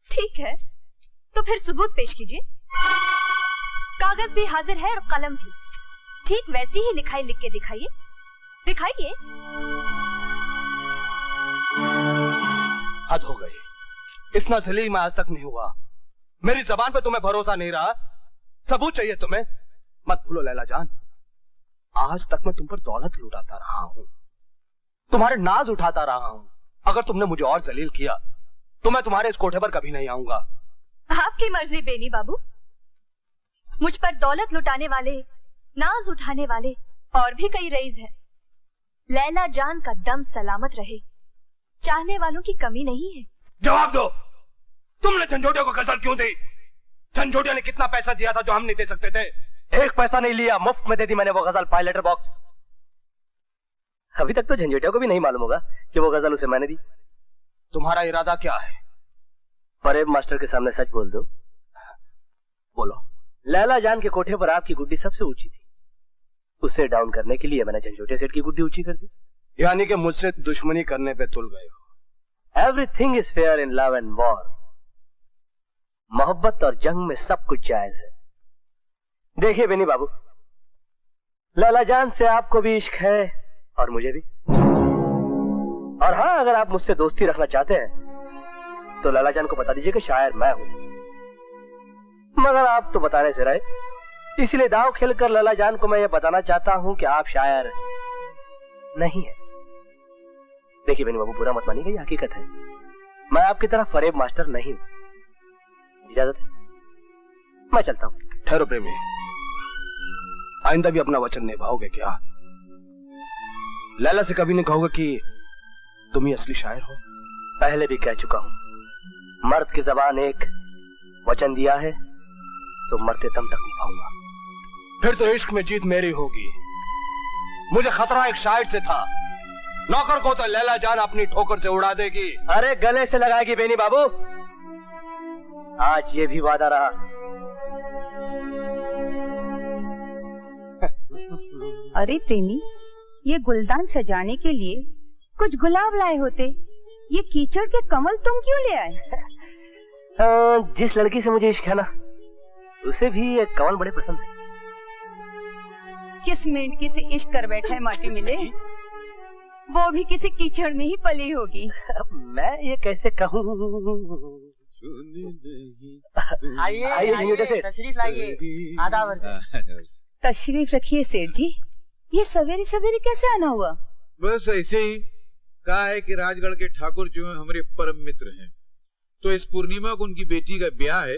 ठीक है, तो फिर सबूत पेश कीजिए। कागज भी हाजिर है और कलम भी, ठीक वैसी ही लिखाई लिख के दिखाइए, दिखाइए। हद हो गई, इतना जलील मैं आज तक नहीं हुआ। मेरी जबान पे तुम्हें भरोसा नहीं रहा, सबूत चाहिए तुम्हें। मत भूलो लैला जान, आज तक मैं तुम पर दौलत लुटाता रहा हूं, तुम्हारे नाज उठाता रहा हूं। अगर तुमने मुझे और जलील किया तो मैं तुम्हारे इस कोठे पर कभी नहीं आऊंगा। आपकी मर्जी बेनी बाबू। मुझ पर दौलत लुटाने वाले, नाज उठाने वाले और भी कई रईस हैं। लैला जान का दम सलामत रहे, चाहने वालों की कमी नहीं है। जवाब दो, तुमने झंझोटिया को गजल क्यों दी? झंझोटिया ने कितना पैसा दिया था जो हम नहीं दे सकते थे? 1 पैसा नहीं लिया, मुफ्त में दे दी मैंने वो गजल, पाई लेटर बॉक्स। अभी तक तो झंझोटिया को भी नहीं मालूम होगा कि वो गजल उसे मैंने दी। तुम्हारा इरादा क्या है? फरेब मास्टर के सामने सच बोल दो। बोलो। लैला जान के कोठे पर आपकी गुड्डी सबसे ऊंची थी, उसे डाउन करने के लिए मैंने झंझोटे सेठ की गुड्डी ऊंची कर दी। यानी कि मुझसे दुश्मनी करने पे तुल गए हो। Everything is fair in love and war. मोहब्बत और जंग में सब कुछ जायज है। देखिए बेनी बाबू, लैला जान से आपको भी इश्क है और मुझे भी। और हाँ, अगर आप मुझसे दोस्ती रखना चाहते हैं तो लैला जान को बता दीजिए कि शायर मैं हूं। मगर आप तो बताने से रहे, इसलिए दांव खेलकर लैला जान को मैं ये बताना चाहता हूं कि आप शायर नहीं है। देखिए बेनी बाबू, बुरा मत मानिएगा, ये हकीकत है। मैं आपकी तरह फरेब मास्टर नहीं हूं। इजाजत है, मैं चलता हूं। ठहरो प्रेमी, आइंदा भी अपना वचन निभाओगे क्या? लैला से कभी नहीं कहोगे कि तुम ही असली शायर हो? पहले भी कह चुका हूं, मर्द की जबान एक, वचन दिया है सो मरते दम तक निभाऊंगा। फिर तो इश्क में जीत मेरी होगी। मुझे खतरा एक शायर से था, नौकर को तो लैला जान अपनी ठोकर से उड़ा देगी। अरे गले से लगाएगी बेनी बाबू, आज ये भी वादा रहा। अरे प्रेमी, ये गुलदान सजाने के लिए कुछ गुलाब लाए होते, ये कीचड़ के कमल तुम क्यों ले आए? जिस लड़की से मुझे इश्क है ना, उसे भी ये कमल बड़े पसंद है। किस मेंढकी से इश्क कर बैठा है माटी मिले, वो भी किसी कीचड़ में ही पली होगी। मैं ये कैसे कहूँ? आइए, तशरीफ लाइए। आदाब। तशरीफ रखिए सेठ जी। ये सवेरे सवेरे कैसे आना हुआ? बस ऐसे ही कहा है कि राजगढ़ के ठाकुर जो है हमारे परम मित्र हैं, तो इस पूर्णिमा को उनकी बेटी का ब्याह है,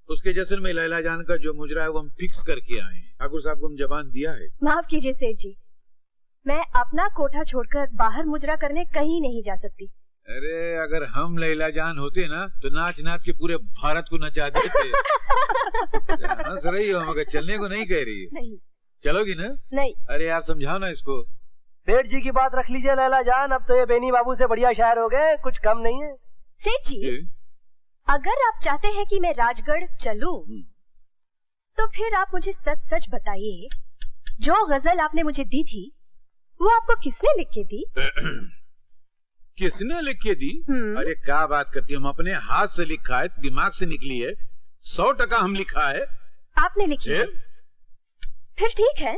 उसके जश्न में लैला जान का जो मुजरा है वो हम फिक्स करके आए हैं। ठाकुर साहब को हम जबान दिया है। माफ कीजिए सेठ जी, मैं अपना कोठा छोड़कर बाहर मुजरा करने कहीं नहीं जा सकती। अरे अगर हम लैला जान होते ना तो नाच नाच के पूरे भारत को नचा देते। हंस रही हो मगर चलने को नहीं कह रही है। नहीं। चलोगी ना? नहीं। अरे यार समझाओ ना इसको। सेठ जी की बात रख लीजिए लैला जान, अब तो ये बेनी बाबू से बढ़िया शायर हो गए, कुछ कम नहीं है। सेठ जी, अगर आप चाहते हैं कि मैं राजगढ़ चलूं, तो फिर आप मुझे सच सच बताइए, जो गजल आपने मुझे दी थी वो आपको किसने लिख के दी? किसने लिख के दी? अरे क्या बात करती है, हम अपने हाथ से लिखा है, दिमाग से निकली है, 100% हम लिखा है। आपने लिखी है? फिर ठीक है,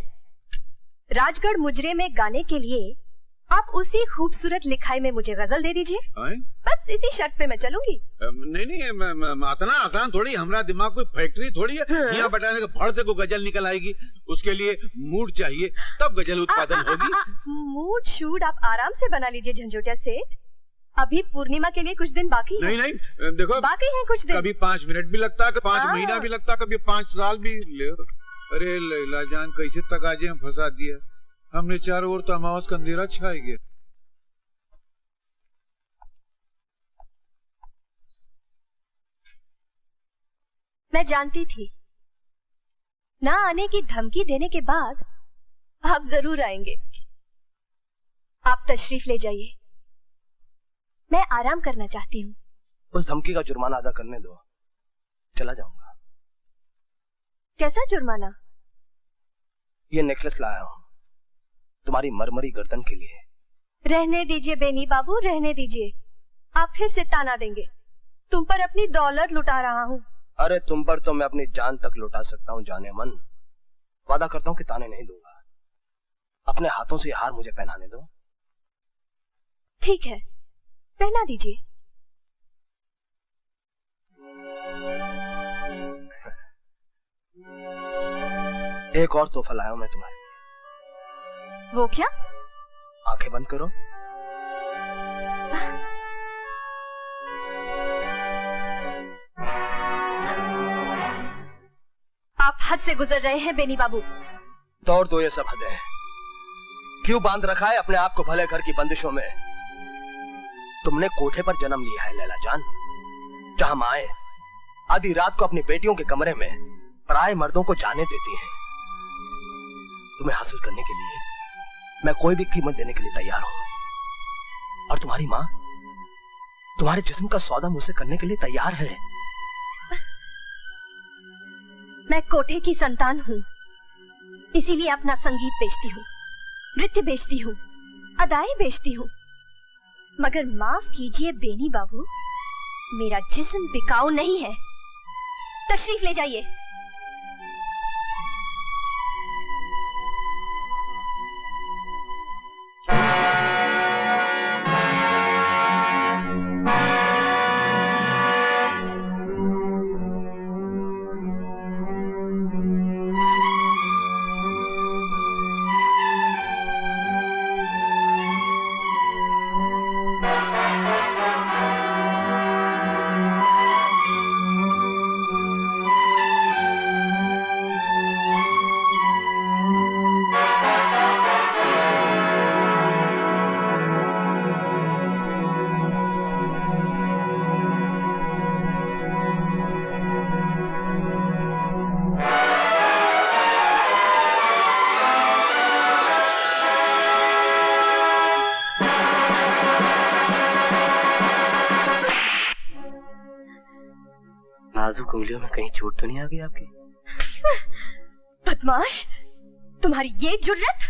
राजगढ़ मुजरे में गाने के लिए आप उसी खूबसूरत लिखाई में मुझे गजल दे दीजिए। बस इसी शर्त पे मैं चलूंगी। नहीं, इतना आसान थोड़ी, हमारा दिमाग कोई फैक्ट्री थोड़ी है यहाँ बटाने के फड़ से कोई गजल निकल आएगी। उसके लिए मूड चाहिए, तब गजल उत्पादन होगी। मूड शूड आप आराम से बना लीजिए झंझोटिया सेठ, अभी पूर्णिमा के लिए कुछ दिन बाकी है। नहीं, देखो बाकी है कुछ दिन। कभी 5 मिनट भी लगता है, 5 महीना भी लगता, कभी 5 साल भी ले। अरे लैला जान कैसे तकाजे हम फंसा दिया, हमने चारों ओर तो अमावस का अंधेरा छाई गया। मैं जानती थी ना आने की धमकी देने के बाद आप जरूर आएंगे। आप तशरीफ ले जाइए, मैं आराम करना चाहती हूँ। उस धमकी का जुर्माना अदा करने दो, चला जाऊंगा। कैसा जुर्माना? ये नेकलेस लाया हूँ तुम्हारी मरमरी गर्दन के लिए। रहने दीजिए बेनी बाबू, रहने दीजिए। आप फिर से ताना देंगे, तुम पर अपनी दौलत लुटा रहा हूँ। अरे तुम पर तो मैं अपनी जान तक लुटा सकता हूँ जाने मन। वादा करता हूँ कि ताने नहीं दूंगा। अपने हाथों से हार मुझे पहनाने दो। ठीक है, पहना दीजिए। एक और तोहफा लाया हूं मैं तुम्हारे लिए। वो क्या? आंखें बंद करो। आप हद से गुजर रहे हैं बेनी बाबू। तोड़ दो ये सब हदें। क्यों बांध रखा है अपने आप को भले घर की बंदिशों में? तुमने कोठे पर जन्म लिया है लैला जान, जहां माए आधी रात को अपनी बेटियों के कमरे में पराये मर्दों को जाने देती हैं। तुम्हें हासिल करने के लिए मैं कोई भी कीमत देने के लिए तैयार हूं। और तुम्हारी माँ तुम्हारे जिस्म का सौदा मुझसे करने के लिए तैयार है। मैं कोठे की संतान हूँ, इसीलिए अपना संगीत बेचती हूँ, नृत्य बेचती हूँ, अदाएं बेचती हूँ। मगर माफ कीजिए बेनी बाबू, मेरा जिस्म बिकाऊ नहीं है। तशरीफ ले जाइए। नाजुक उंगलियों में कहीं चोट तो नहीं आ गई आपकी? बदमाश, तुम्हारी ये जुर्रत!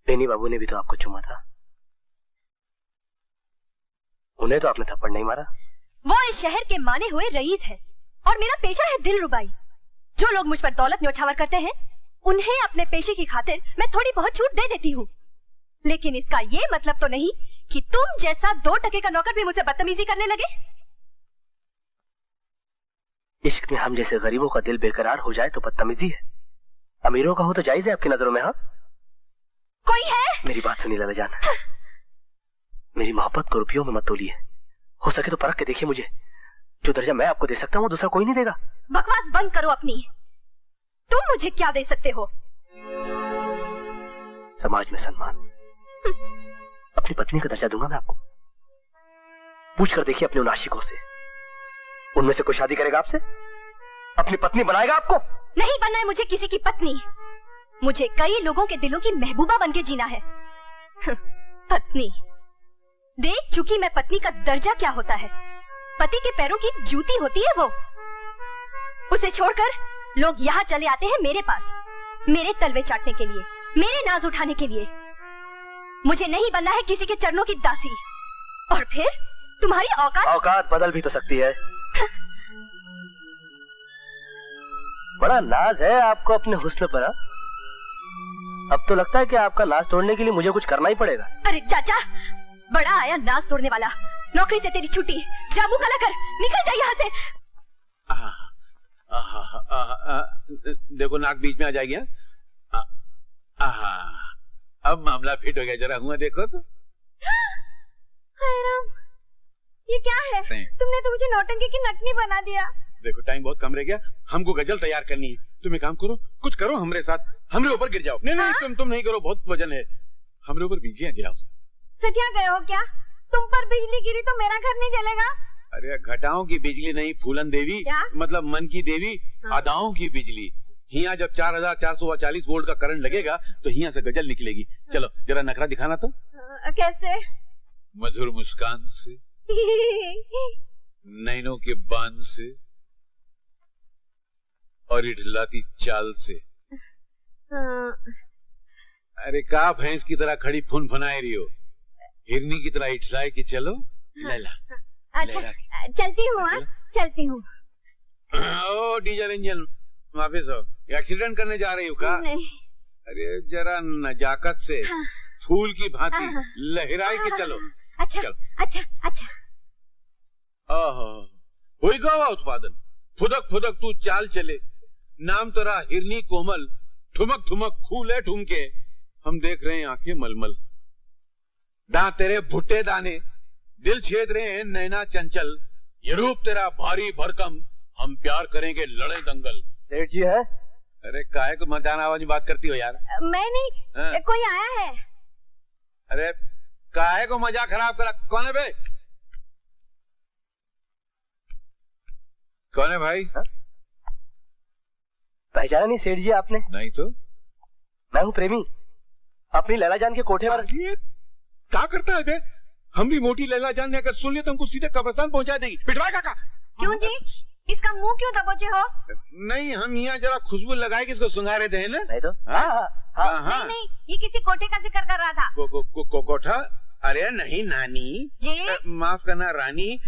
बेनी बाबू ने भी तो आपको चुमा था, उन्हें तो आपने थप्पड़ नहीं मारा। वो इस शहर के माने हुए रईस है और मेरा पेशा है दिल रुबाई। जो लोग मुझ पर दौलत न्यौछावर करते हैं, उन्हें अपने पेशे की खातिर मैं थोड़ी बहुत छूट दे देती हूँ। लेकिन इसका ये मतलब तो नहीं कि तुम जैसा 2 टके का नौकर भी मुझसे बदतमीजी करने लगे। इश्क में हम जैसे गरीबों का दिल बेकरार हो जाए तो बदतमीजी है, अमीरों का हो तो जायज है आपकी नजरों में? हाँ, कोई है? मेरी बात सुनिए लाला जान, मेरी मोहब्बत को रुपयों में मत तोलिए। हो सके तो परख के देखिए मुझे। जो दर्जा मैं आपको दे सकता हूँ वो दूसरा कोई नहीं देगा। बकवास बंद करो अपनी। तुम मुझे क्या दे सकते हो? समाज में सम्मान, अपनी पत्नी का दर्जा दूंगा मैं आपको। पूछ कर देखिए अपने उन आशिकों से, उनमें से कोई शादी करेगा आपसे? अपनी पत्नी बनाएगा आपको? नहीं बनना है मुझे किसी की पत्नी। मुझे कई लोगों के दिलों की महबूबा बनके जीना है। पत्नी देख चुकी मैं पत्नी का दर्जा क्या होता है। पति के पैरों की जूती होती है वो। उसे छोड़कर लोग यहाँ चले आते हैं मेरे पास, मेरे तलवे चाटने के लिए, मेरे नाज उठाने के लिए। मुझे नहीं बनना है किसी के चरणों की दासी। और फिर तुम्हारी औकात बदल भी तो सकती है। बड़ा नाज है आपको अपने हुस्न पर। अब तो लगता है कि आपका नाज तोड़ने के लिए मुझे कुछ करना ही पड़ेगा। अरे चाचा, बड़ा आया नाज तोड़ने वाला। नौकरी से तेरी छुट्टी, जाबू कला कर, निकल जा यहाँ से। देखो नाक बीच में आ जाएगी। अब मामला फिट हो गया, जरा हुआ देखो तो। हाय राम, ये क्या है? तुमने तो मुझे नौटंकी की नटनी बना दिया। देखो टाइम बहुत कम रह गया, हमको गजल तैयार करनी है। तुम एक काम करो, कुछ करो हमरे साथ, हमरे ऊपर गिर जाओ। नहीं नहीं, तुम नहीं करो, बहुत वजन है। हमरे ऊपर बिजलियां गिराओ। सटिया गए हो क्या? तुम पर बिजली गिरी तो मेरा घर नहीं जलेगा? अरे घटाओं की बिजली नहीं, फूलन देवी, मतलब मन की देवी, अदाओं की बिजली। हिया जब 4440 वोल्ट का करंट लगेगा तो हिया से गजल निकलेगी। चलो जरा नखरा दिखाना तो। कैसे? मधुर मुस्कान से, नैनों के बांध से और इठलाती चाल से। अरे का भैंस की तरह खड़ी फुन फुनाए रही हो, हिरनी की तरह इठलाए कि चलो लैला। अच्छा चलती हूँ। चलती हूँ। ओ डीजल इंजन वापिस हो, एक्सीडेंट करने जा रही हो का? नहीं। अरे जरा नजाकत से फूल की भांति लहराई के चलो। अच्छा चलो। अच्छा अच्छा। हुई गवा उत्पादन, फुदक फुदक तू चाल चले, नाम तेरा हिरनी कोमल, ठुमक ठुमक खूले ठुमके, हम देख रहे हैं आंखें मलमल। दांत तेरे भुट्टे दाने, दिल छेद रहे हैं नैना चंचल, ये रूप तेरा भारी भरकम, हम प्यार करेंगे लड़े दंगल। सेठ जी है? अरे काहे को मजान आवाज में बात करती हो यार? मैं नहीं, कोई आया है। अरे काहे को मजा खराब करा? कौन है बे? कौन है भाई? पहचाना नहीं सेठ जी आपने? नहीं तो। मैं हूँ प्रेमी, अपनी लैला जान के कोठे पर। क्या करता है बे? हमरी मोटी लैला जान ने अगर सुन लिया तो हमको सीधे कब्रिस्तान पहुंचा देगी। पिटवाए काका। क्यों जी? इसका मुंह क्यों दबोचे हो? नहीं, हम यहाँ जरा खुशबू लगाए कि इसको सुंघा रहे थे ना। नहीं तो नहीं नहीं, ये किसी कोठे का जिक्र कर रहा था। कोठा? अरे नहीं नानी जी, माफ करना रानी।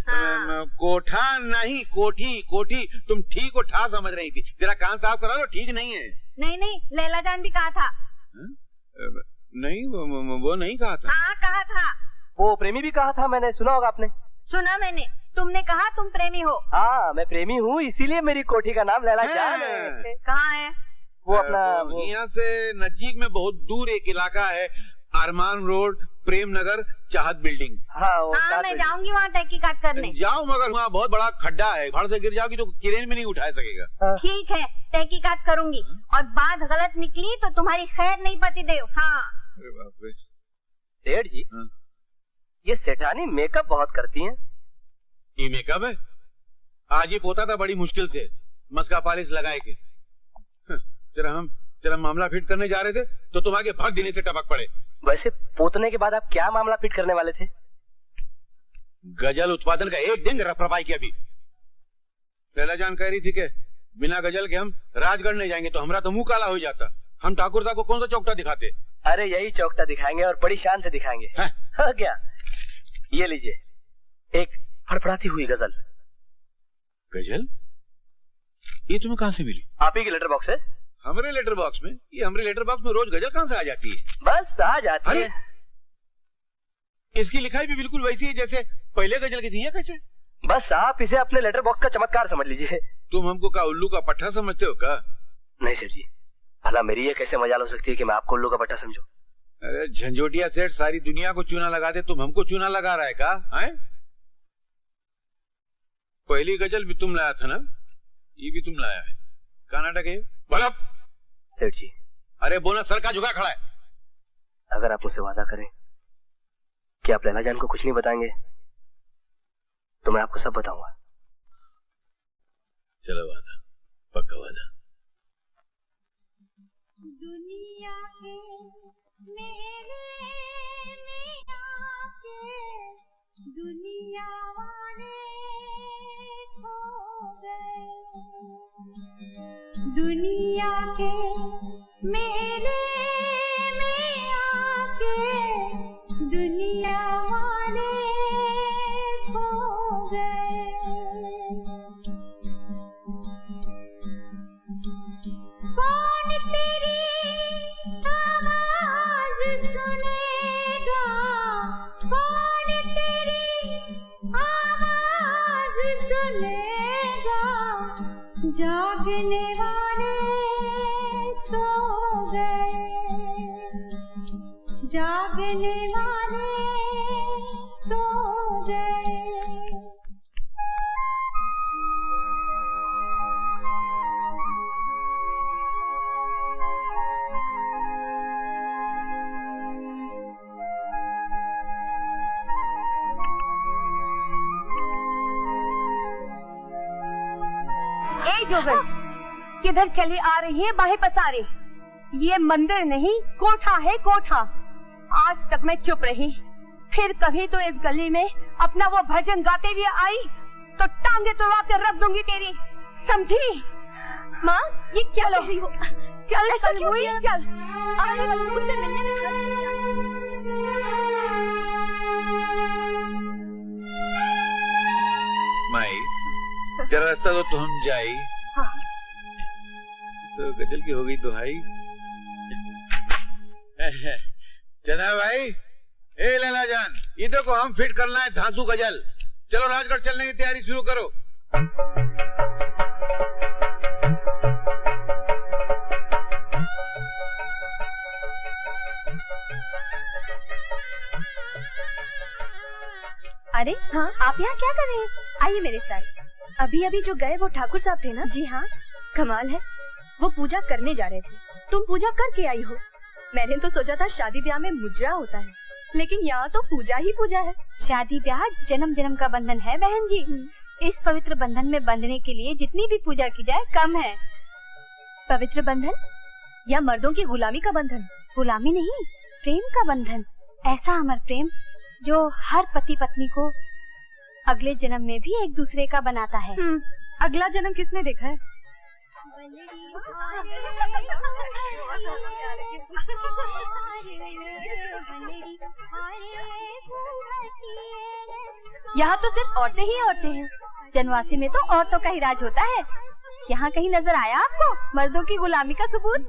कोठा नहीं, कोठी। कोठी तुम ठीक को ठा समझ रही थी। जरा कान साफ करा लो, ठीक नहीं है। नहीं नहीं, लैला जान भी कहा था। नहीं वो नहीं कहा था। हाँ कहा था। वो प्रेमी भी कहा था, मैंने सुना होगा आपने। सुना मैंने, तुमने कहा तुम प्रेमी हो। हाँ मैं प्रेमी हूँ, इसीलिए मेरी कोठी का नाम लैला जान है। कहाँ है वो? अपना यहाँ से नजदीक में बहुत दूर एक इलाका है, अरमान रोड, प्रेम नगर, चाहत बिल्डिंग। हाँ मैं जाऊंगी वहाँ तहकीकात करने। जाओ, मगर वहाँ बहुत बड़ा खड्डा है, भाड़ से गिर जाओगी तो क्रेन में नहीं उठा सकेगा। ठीक है, तहकीकात करूंगी और बात गलत निकली तो तुम्हारी खैर नहीं पति देव। हाँ। अरे बाप रे। सेठ जी, ये सेठानी मेकअप बहुत करती हैं। ये मेकअप है? आज ही पोता था बड़ी मुश्किल से, मस्का पॉलिश लगाए के। जरा मामला फिट करने जा रहे थे तो तुम आगे भाग देने से टपक पड़े। वैसे पोतने के बाद आप क्या मामला फिट करने वाले थे? गजल उत्पादन का एक दिन रफरफाई किया। अभी लैला जान कह रही थी कि बिना गजल के हम राजगढ़ नहीं जाएंगे, तो हमारा तो मुंह काला हो जाता। हम ठाकुर साहब को कौन सा चौकटा दिखाते? अरे यही चौकटा दिखाएंगे और बड़ी शान से दिखाएंगे। हाँ क्या? ये लीजिए, एक फड़फड़ाती हुई गजल। गजल? ये तुम्हें कहाँ से मिली? आप ही की लेटर बॉक्स है। हमारे लेटर बॉक्स में? ये हमारे लेटर बॉक्स में रोज गजल कहाँ से आ जाती है? बस आ जाती है। इसकी लिखाई भी बिल्कुल वैसी है जैसे पहले गजल की थी। है कैसे? बस आप इसे अपने लेटर बॉक्स का चमत्कार समझ लीजिए। तुम हमको का उल्लू का पट्टा समझते हो का? नहीं सेठ जी, भला मेरी ये कैसे मजाल हो सकती है कि मैं आपको उल्लू का पट्टा समझूं? अरे झंझोटिया सेठ सारी दुनिया को चूना लगा दे, तुम हमको चूना लगा रहा है का? हैं? पहली गजल भी तुम लाया था ना, ये भी तुम लाया है। क्या नाटक है भला? सेठ जी, अरे बोला सर का झुका खड़ा है। अगर आप मुझसे वादा करें कि आप लैला जान को कुछ नहीं बताएंगे तो मैं आपको सब बताऊंगा। चलो वादा, पक्का वादा। दुनिया के मेरे में आके दुनिया वाले खो गए। दुनिया के मेरे में आके दुनिया वाले खो गए। कौन तेरी आवाज सुनेगा, कौन तेरी आवाज सुनेगा। जागने वाले सो गए, जागने वाले सो गए। जोगन, किधर चली आ रही है बाहें पसारे? ये मंदिर नहीं कोठा है, कोठा। आज तक मैं चुप रही, फिर कभी तो इस गली में अपना वो भजन गाते हुए आई तो टांगे तोड़वा कर रख दूंगी तेरी, समझी? माँ ये क्या कह रही हो? चल सनहुई चल, मुझसे मिलने में हद है क्या? माई जरा रास्ता तो हम जाए। हाँ। तो गजल की हो गई तो भाई। चना भाई, ए लैला जान, ये देखो हम फिट करना है धांसू गजल। चलो राजगढ़ चलने की तैयारी शुरू करो। अरे हाँ, आप यहाँ क्या कर रहे हैं? आइए मेरे साथ। अभी अभी जो गए वो ठाकुर साहब थे ना? जी हाँ। कमाल है, वो पूजा करने जा रहे थे, तुम पूजा करके आई हो। मैंने तो सोचा था शादी ब्याह में मुजरा होता है, लेकिन यहाँ तो पूजा ही पूजा है। शादी ब्याह जन्म जन्म का बंधन है बहन जी। इस पवित्र बंधन में बंधने के लिए जितनी भी पूजा की जाए कम है। पवित्र बंधन या मर्दों की गुलामी का बंधन? गुलामी नहीं, प्रेम का बंधन। ऐसा अमर प्रेम जो हर पति पत्नी को अगले जन्म में भी एक दूसरे का बनाता है। अगला जन्म किसने देखा है? यहाँ तो सिर्फ औरतें ही औरतें हैं। जनवासी में तो औरतों का ही राज होता है। यहाँ कहीं नजर आया आपको मर्दों की गुलामी का सबूत?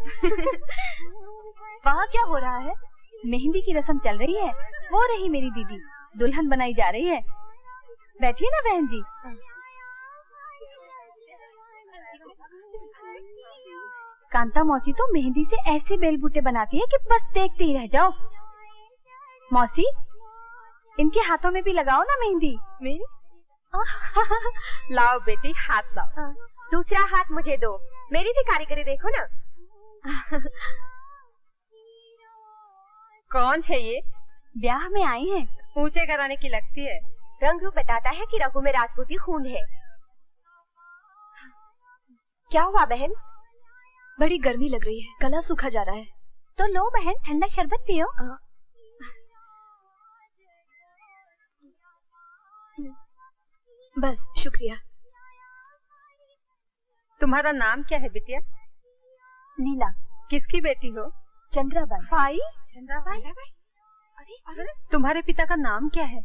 वहाँ क्या हो रहा है? मेहंदी की रस्म चल रही है। वो रही मेरी दीदी, दुल्हन बनाई जा रही है। बैठिए ना बहन जी। कांता मौसी तो मेहंदी से ऐसे बेलबूटे बनाती है कि बस देखते ही रह जाओ। मौसी, इनके हाथों में भी लगाओ ना मेहंदी। मेरी? लाओ बेटी, हाथ लाओ। दूसरा हाथ मुझे दो, मेरी भी कारीगरी देखो ना। कौन है ये? ब्याह में आई हैं। ऊंचे घराने की लगती है। रंग रूप बताता है कि रघु में राजपूती खून है। क्या हुआ बहन? बड़ी गर्मी लग रही है, गला सूखा जा रहा है। तो लो बहन, ठंडा शरबत पियो। बस शुक्रिया। तुम्हारा नाम क्या है बिटिया? लीला। किसकी बेटी हो? चंद्राबाई। भाई? चंद्राबाई? अरे तुम्हारे पिता का नाम क्या है?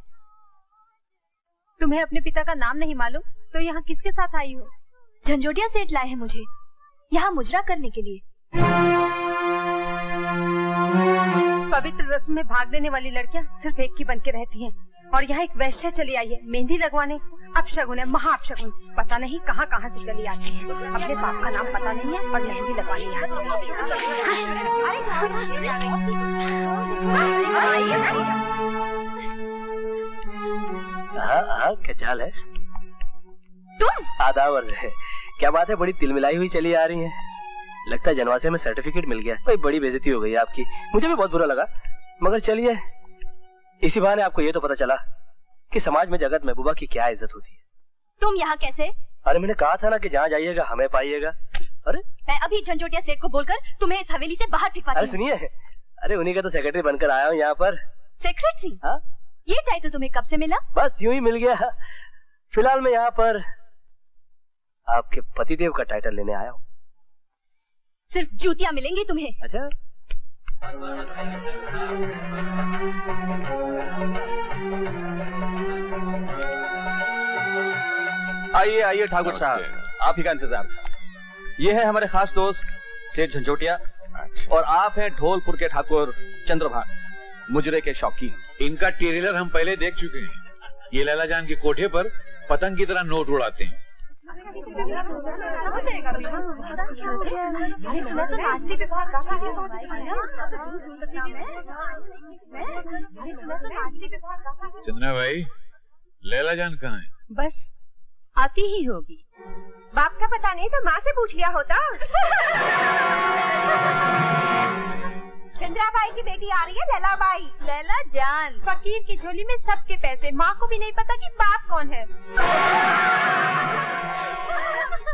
तुम्हें अपने पिता का नाम नहीं मालूम तो यहाँ किसके साथ आई हो? झंझोटिया सेठ लाए हैं मुझे यहाँ मुजरा करने के लिए। पवित्र रस्म में भाग लेने वाली लड़कियाँ सिर्फ एक की बन के रहती हैं और यहाँ एक वैश्या चली आई है मेहंदी लगवाने। अपशगुन है, महा अपशगुन। पता नहीं कहाँ कहाँ से चली आती है। अपने बाप का नाम पता नहीं है और मेहंदी लगवाने यहाँ चली आई है। क्या चाल है? तुम? आदावर है। क्या बात है, बड़ी तिलमिलाई हुई चली आ रही है। लगता है जनवासे में सर्टिफिकेट मिल गया। भाई बड़ी बेइज्जती हो गई आपकी, मुझे भी बहुत बुरा लगा। मगर चलिए, इसी बहाने आपको ये तो पता चला कि समाज में जगत महबूबा की क्या इज्जत होती है। तुम यहाँ कैसे? अरे मैंने कहा था ना कि जहाँ जाइएगा हमें पाइएगा। अरे मैं अभी झंझोटिया सेठ को बोलकर तुम्हें इस हवेली से बाहर फेंकवाती हूँ। अरे सुनिए, अरे उन्हीं का तो सेक्रेटरी बनकर आया हूँ यहाँ पर। सेक्रेटरी? हाँ। ये टाइटल तुम्हें कब से मिला? बस यूं ही मिल गया। फिलहाल मैं यहाँ पर आपके पतिदेव का टाइटल लेने आया हूँ। सिर्फ जूतियाँ मिलेंगी तुम्हें। अच्छा, आइए आइए ठाकुर साहब, आप ही का इंतजार था। ये है हमारे खास दोस्त सेठ झंझोटिया। और आप हैं ढोलपुर के ठाकुर चंद्रभान, मुजरे के शौकीन। इनका ट्रेलर हम पहले देख चुके हैं। ये लैला जान के कोठे पर पतंग की तरह नोट उड़ाते हैं। चंद्रा भाई, लैला जान कहाँ है? बस आती ही होगी। बाप का पता नहीं तो माँ से पूछ लिया होता। चंद्राबाई की बेटी आ रही है, लैला बाई। लैला जान। फकीर की झोली में सबके पैसे, माँ को भी नहीं पता कि बाप कौन है।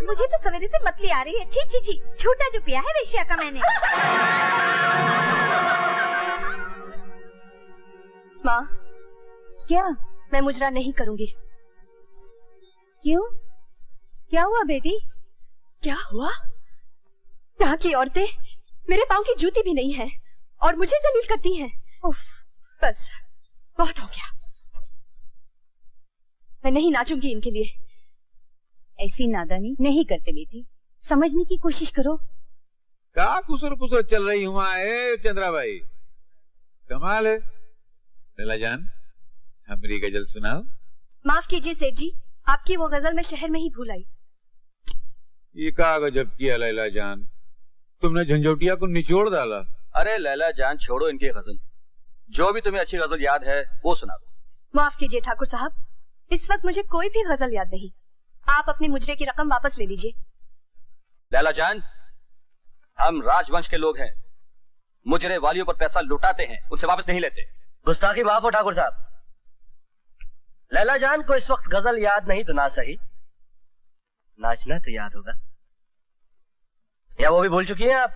मुझे तो सवेरे से मतली आ रही है। छी छी छी, झूठा जो पिया है वेश्या का मैंने। माँ, क्या? मैं मुजरा नहीं करूँगी। क्यों? क्या हुआ बेटी? क्या हुआ? यहाँ की औरतें मेरे पाँव की जूती भी नहीं है और मुझे जलील करती हैं। उफ, बस बहुत हो गया। मैं नहीं नाचूंगी इनके लिए। ऐसी नादानी नहीं करते बेटी, समझने की कोशिश करो। क्या कुसुर पुसुर चल रही हुआ है चंद्रा भाई? कमाल है। लैला जान, हमारी गजल सुनाओ। माफ कीजिए सेठ जी, आपकी वो गजल मैं शहर में ही भूल आई। ये क्या गजब किया लैला जान, तुमने झंझोटिया को निचोड़ डाला। अरे लैला जान, छोड़ो इनकी गजल। जो भी तुम्हें अच्छी गजल याद है वो सुना दो। माफ कीजिए ठाकुर साहब, इस वक्त मुझे कोई भी गजल याद नहीं। आप अपनी मुजरे की रकम वापस ले लीजिए। लैला जान, हम राजवंश के लोग हैं। मुजरे वालियों पर पैसा लुटाते हैं, उनसे वापस नहीं लेते। गुस्ताखी माफ हो ठाकुर साहब। लैला जान को इस वक्त गजल याद नहीं तो ना सही, नाचना तो याद होगा। या वो भी भूल चुकी हैं आप?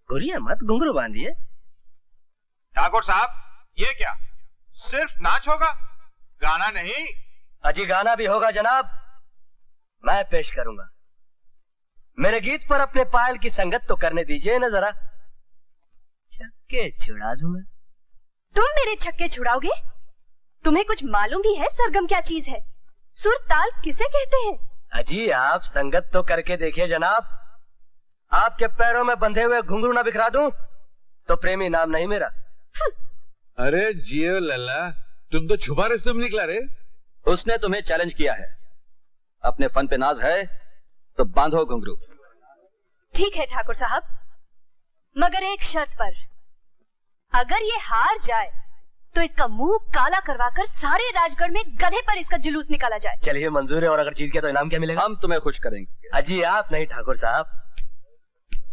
घुरिए मत, घुंघरू बांधिए। ठाकुर साहब, ये क्या? सिर्फ नाच होगा, गाना नहीं? अजी गाना भी होगा जनाब, मैं पेश करूंगा। मेरे गीत पर अपने पायल की संगत तो करने दीजिए न जरा, छक्के छुड़ा दूंगा। तुम मेरे छक्के छुड़ाओगे? तुम्हें कुछ मालूम भी है सरगम क्या चीज है? सुर ताल किसे कहते हैं? अजी आप संगत तो करके देखिए जनाब, आपके पैरों में बंधे हुए घुंघरू ना बिखरा दूं तो प्रेमी नाम नहीं मेरा। अरे जियो लल्ला, तुम तो छुपा रास्ते में निकला रे। उसने तुम्हें चैलेंज किया है, अपने फन पे नाज है तो बांधो घुंघरू। ठीक है ठाकुर साहब, मगर एक शर्त पर। अगर ये हार जाए तो इसका मुंह काला करवाकर सारे राजगढ़ में गधे पर इसका जुलूस निकाला जाए। चलिए मंजूर है, और अगर जीत गया तो इनाम क्या मिलेगा? हम तुम्हें खुश करेंगे। अजी आप नहीं ठाकुर साहब,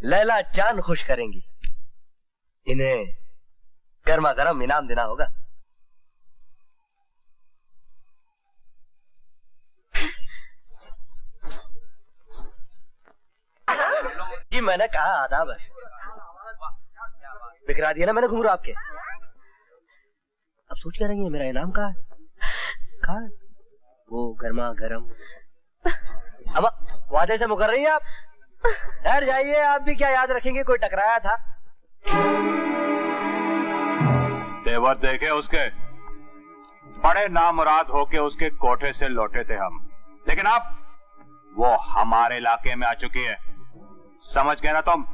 लैला चांद खुश करेंगी। इन्हें गर्मा गर्म इनाम देना होगा। जी मैंने कहा आदाब है। बिखरा दिया ना मैंने घुंघरू आपके। अब सोच क्या रही है मेरा इनाम कहाँ है? वो गर्मा गर्म। अब वादे से मुकर रही है आप? ठहर जाइए, आप भी क्या याद रखेंगे कोई टकराया था? तेवर देखे उसके, बड़े नामुराद होके उसके कोठे से लौटे थे हम, लेकिन अब वो हमारे इलाके में आ चुकी है। समझ गए ना तुम?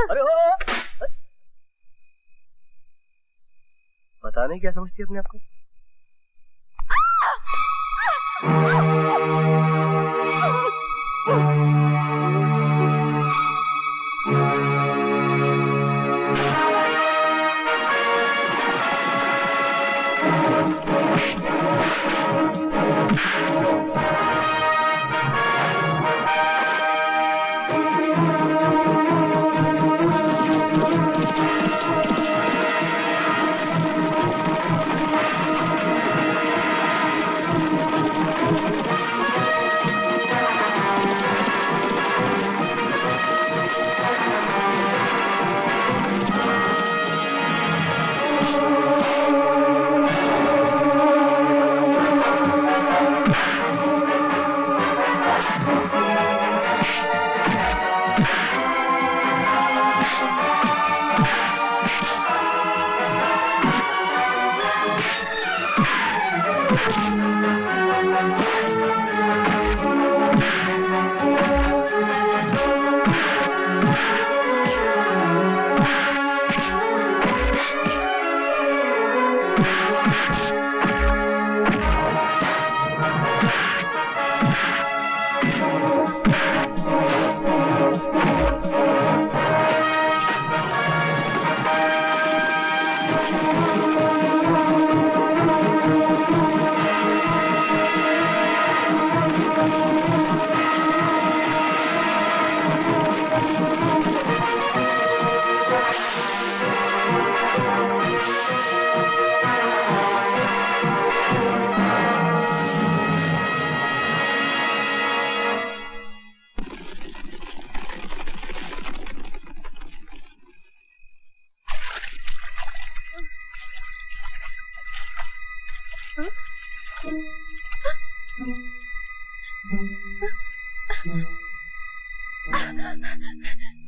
अरे ओ, पता नहीं क्या समझती है अपने आप को।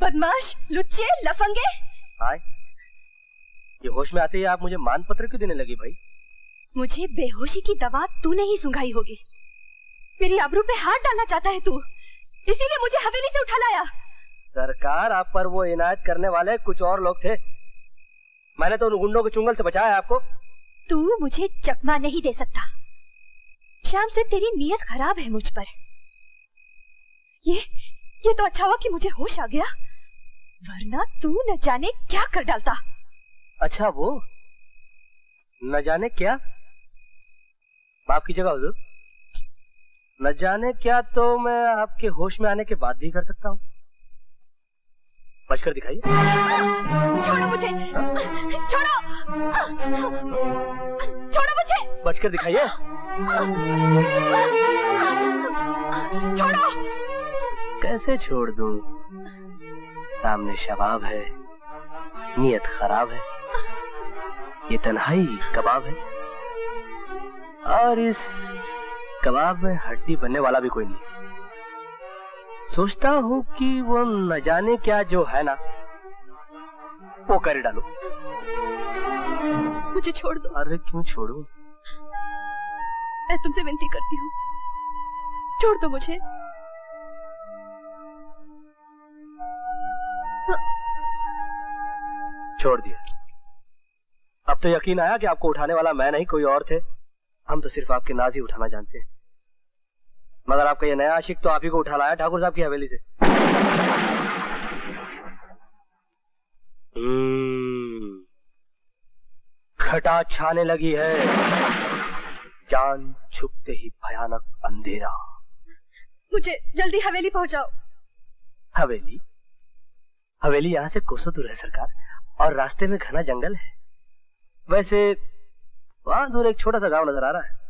बदमाश, लुच्चे, लफंगे। हाय, ये होश में आते ही आप मुझे मान पत्र क्यों देने लगी भाई? मुझे बेहोशी की दवा तूने ही सुंघाई होगी। मेरी आबरू पे हाथ डालना चाहता है तू, इसीलिए मुझे हवेली से उठा लाया। सरकार, आप पर वो इनायत करने वाले कुछ और लोग थे, मैंने तो उन गुंडों के चुंगल से बचाया आपको। तू मुझे चकमा नहीं दे सकता। शाम से तेरी नीयत खराब है मुझ पर। ये तो अच्छा हुआ कि मुझे होश आ गया, वरना तू न जाने क्या कर डालता। अच्छा, वो न जाने क्या? माफ कीजिएगा हुजूर, न जाने क्या तो मैं आपके होश में आने के बाद भी कर सकता हूँ। बचकर दिखाइए। छोड़ो मुझे, छोड़ो, छोड़ो मुझे। बचकर दिखाइए। छोड़ो। कैसे छोड़ दूं? सामने शबाब है, नीयत खराब है, ये तन्हाई कबाब है, और इस कबाब में हड्डी बनने वाला भी कोई नहीं। सोचता हूँ कि वो न जाने क्या जो है ना, वो कर डालो। मुझे छोड़ दो। अरे क्यों छोड़ूं? मैं तुमसे विनती करती हूँ, छोड़ दो मुझे। छोड़ दिया। अब तो यकीन आया कि आपको उठाने वाला मैं नहीं कोई और थे। हम तो सिर्फ आपके नाज ही उठाना जानते हैं। मगर आपका ये नया आशिक तो आप ही को उठा लाया ठाकुर साहब की हवेली से। घटा छाने लगी है, जान छुपते ही भयानक अंधेरा। मुझे जल्दी हवेली पहुंचाओ। हवेली? हवेली यहाँ से कोसों दूर है सरकार, और रास्ते में घना जंगल है। वैसे वहां दूर एक छोटा सा गांव नजर आ रहा है।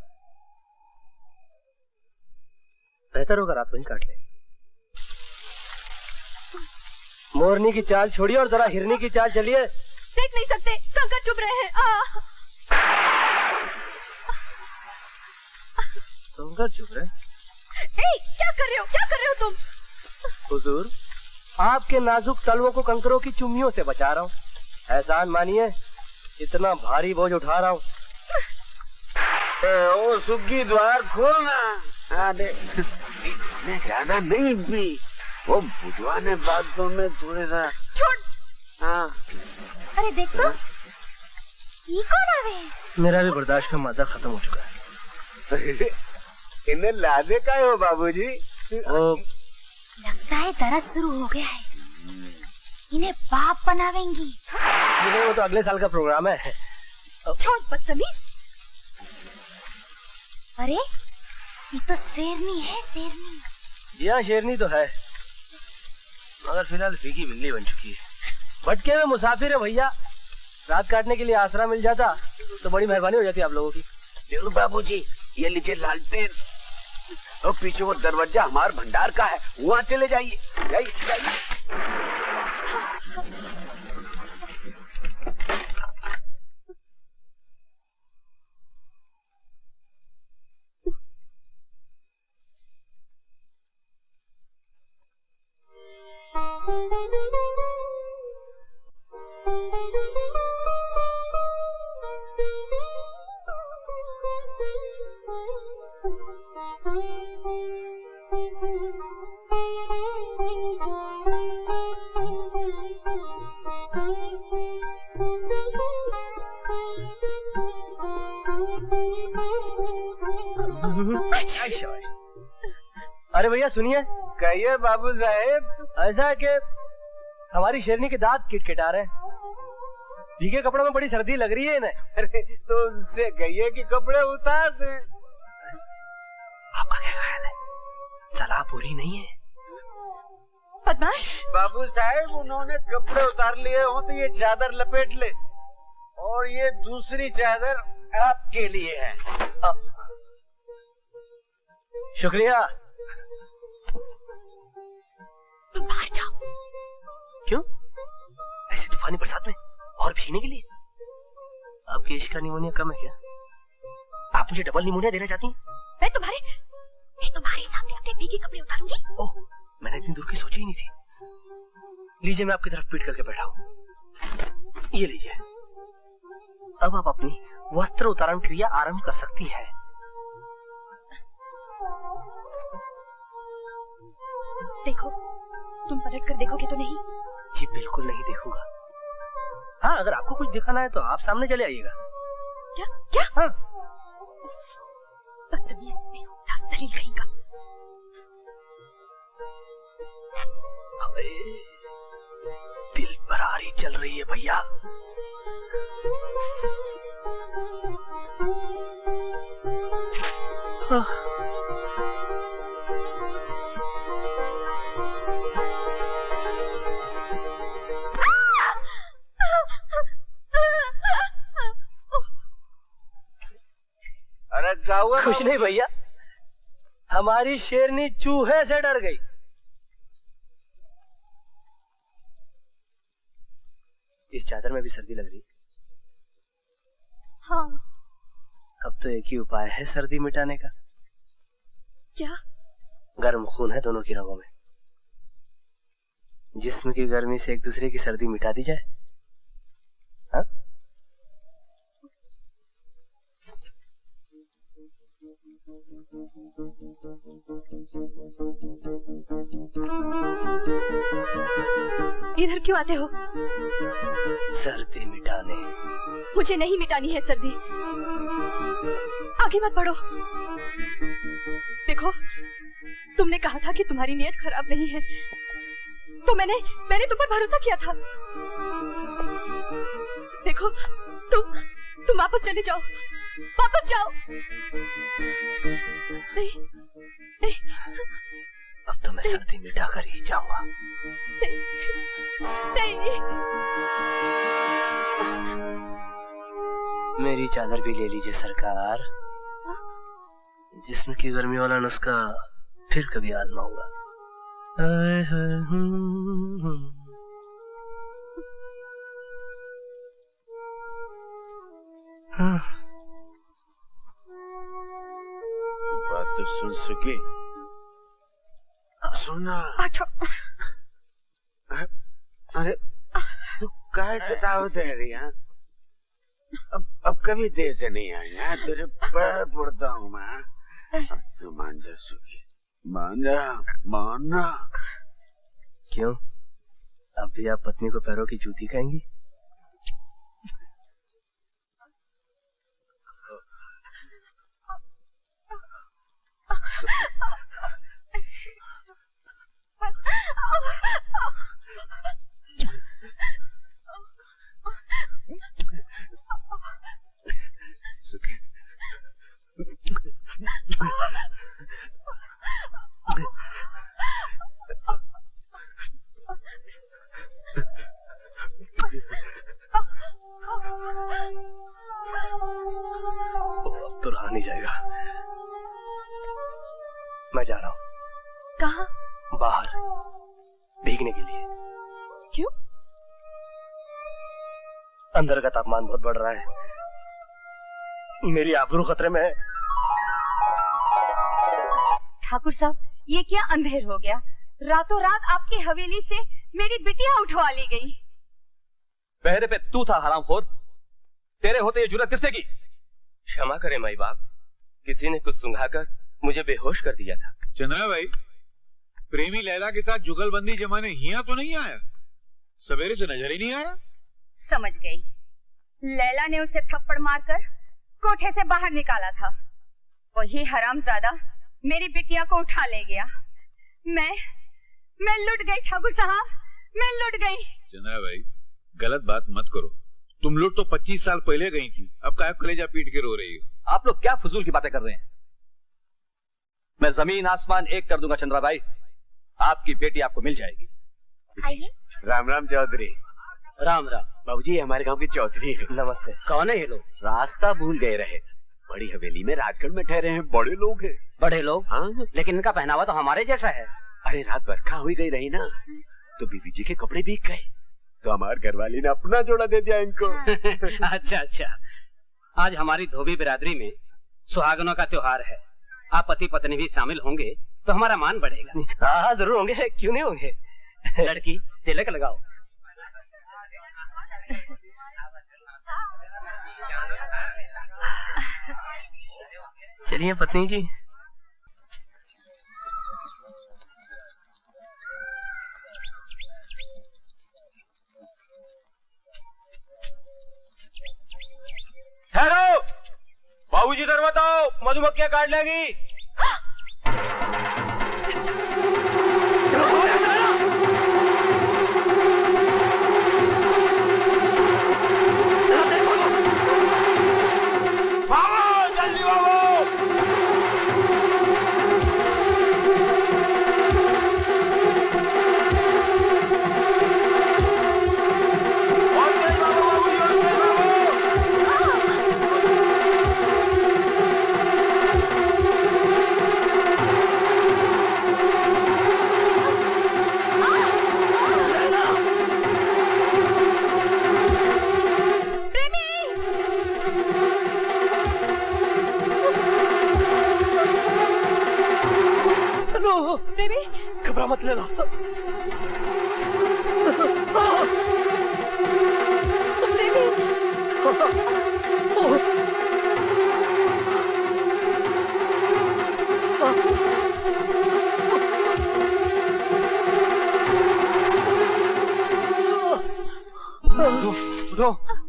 बेहतर होगा रात वहीं काट ले। मोरनी की चाल छोड़िए और जरा हिरनी की चाल चलिए। देख नहीं सकते, कंकर चुभ रहे हैं। कंकर चुभ रहे? क्या कर रहे हो, क्या कर रहे हो तुम? हुजूर, आपके नाजुक तलवों को कंकरों की चुम्मियों से बचा रहा हूँ। एहसान मानिए, इतना भारी बोझ उठा रहा हूँ। ओ सुग्गी, द्वार खोलना। हाँ दे, मैं ज्यादा नहीं पी, वो बुढ़वा ने बातों में थोड़े सा। छोड़। हाँ। अरे देख तो, ये कौन आवे? मेरा भी बर्दाश्त का मादा खत्म हो चुका है। इन्हें लादे का हो बाबूजी? लगता है दरस शुरू हो गया है, इन्हें बाप बनावेंगी। वो तो अगले साल का प्रोग्राम है। छोड़ बदतमीज। अरे ये तो शेरनी है, शेरनी। जी हाँ, शेरनी तो है, मगर फिलहाल फीकी बिल्ली बन चुकी है। भटके में मुसाफिर है भैया, रात काटने के लिए आसरा मिल जाता तो बड़ी मेहरबानी हो जाती आप लोगों की। जरूर बाबूजी, ये लीजिए लालटेन, और पीछे वो दरवाजा हमारे भंडार का है, वहाँ चले जाइए। जाइए जाइए। अरे भैया सुनिए। कहिए बाबू साहेब। ऐसा है कि हमारी शेरनी के दांत किटकिटा रहे हैं, भीगे कपड़ों में बड़ी सर्दी लग रही है इन्हें। अरे तो उनसे कहिए कि कपड़े उतार दें। आपका क्या ख्याल है, सलाह पूरी नहीं है? बदमाश। बाबू साहेब, उन्होंने कपड़े उतार लिए हो तो ये चादर लपेट ले, और ये दूसरी चादर आपके लिए है। शुक्रिया। तुम बाहर जाओ। क्यों? ऐसी तूफानी बरसात में और भीगने के लिए? आपके इश्क का निमोनिया कम है क्या? आप मुझे डबल निमोनिया देना चाहती हैं? मैं तुम्हारे सामने अपने भीगे कपड़े उतारूंगी। ओह, मैंने इतनी दूर की सोची ही नहीं थी। लीजिए, मैं आपकी तरफ पीट करके बैठा हूँ। ये लीजिए। अब आप अपनी वस्त्र उतारण क्रिया आरंभ कर सकती हैं। देखो, तुम पलट कर देखोगे तो नहीं? जी बिल्कुल नहीं देखूंगा। हाँ, अगर आपको कुछ दिखाना है तो आप सामने चले आइएगा। क्या? क्या? हाँ। बदतमीज, बेहुदा, जलील कहीं का। दिल बरारी चल रही है भैया। क्या हुआ? कुछ नहीं भैया, हमारी शेरनी चूहे से डर गई। इस चादर में भी सर्दी लग रही। हाँ। अब तो एक ही उपाय है सर्दी मिटाने का। क्या? गर्म खून है दोनों की रगों में, जिस्म की गर्मी से एक दूसरे की सर्दी मिटा दी जाए। हाँ? इधर क्यों आते हो? सर्दी मिटाने। मुझे नहीं मिटानी है सर्दी। आगे मत बढ़ो। देखो, तुमने कहा था कि तुम्हारी नीयत खराब नहीं है, तो मैंने तुम पर भरोसा किया था। देखो, तुम वापस चले जाओ, वापस जाओ। नहीं, नहीं। अब तो मैं सर्दी मिटा कर ही जाऊंगा। नहीं। मेरी चादर भी ले लीजिए सरकार। जिस्म की गर्मी वाला नुस्खा फिर कभी आजमाऊंगा। बात तो सुन सके। सुनना। अरे तू काहे सताव दे रही है? अब कभी देर से नहीं आई है, तुझे पैर पड़ता हूँ मैं। अब तू मान जा सुखी, मान जा। क्यों? अब भी आप पत्नी को पैरों की जूती कहेंगी? अब तो रहा नहीं जाएगा। मैं जा रहा हूँ। कहाँ? बाहर भीगने के लिए। क्यों? अंदर का तापमान बहुत बढ़ रहा है, मेरी आबरू खतरे में है। ठाकुर साहब, ये क्या अंधेर हो गया? रातों रात आपकी हवेली से मेरी बिटिया उठवा ली गई। पहरे पे तू था हरामखोर, तेरे होते ये जुर्रत किसने की? क्षमा करें माई बाप, किसी ने कुछ सुंघाकर मुझे बेहोश कर दिया था। चंद्रा भाई, प्रेमी लैला के साथ जुगलबंदी जमाने हिया तो नहीं आया? सवेरे से नजर ही नहीं आया। समझ गई, लैला ने उसे थप्पड़ मारकर कोठे से बाहर निकाला था। वही हरामजादा मेरी बिटिया को उठा ले गया। मैं लुट गई ठाकुर साहब, मैं लुट गई। चंद्रा भाई, गलत बात मत करो। तुम लुट तो 25 साल पहले गई थी, अब काहे कलेजा पीट के रो रही हो? आप लोग क्या फजूल की बातें कर रहे हैं? मैं जमीन आसमान एक कर दूंगा चंद्रा भाई, आपकी बेटी आपको मिल जाएगी। आइए। राम राम चौधरी। राम राम। बाबूजी, हमारे गांव के चौधरी है। नमस्ते। कौन है ये लोग? रास्ता भूल गए रहे, बड़ी हवेली में राजगढ़ में ठहरे हैं, बड़े लोग हैं। बड़े लोग? हाँ, लेकिन इनका पहनावा तो हमारे जैसा है। अरे रात बरखा हुई गई रही ना, तो बीवी जी के कपड़े भीग गए, तो हमारे घरवाली ने अपना जोड़ा दे दिया इनको। अच्छा, आज हमारी धोबी बिरादरी में सुहागनों का त्योहार है। आप पति पत्नी भी शामिल होंगे तो हमारा मान बढ़ेगा। हाँ जरूर होंगे, क्यों नहीं होंगे। लड़की तिलक लगाओ। चलिए पत्नी जी। ठहरो, बाबूजी इधर मत आओ, मधुमक्खियां काट लेंगी। भागो, जल्दी भागो। कपड़ा मत लेना।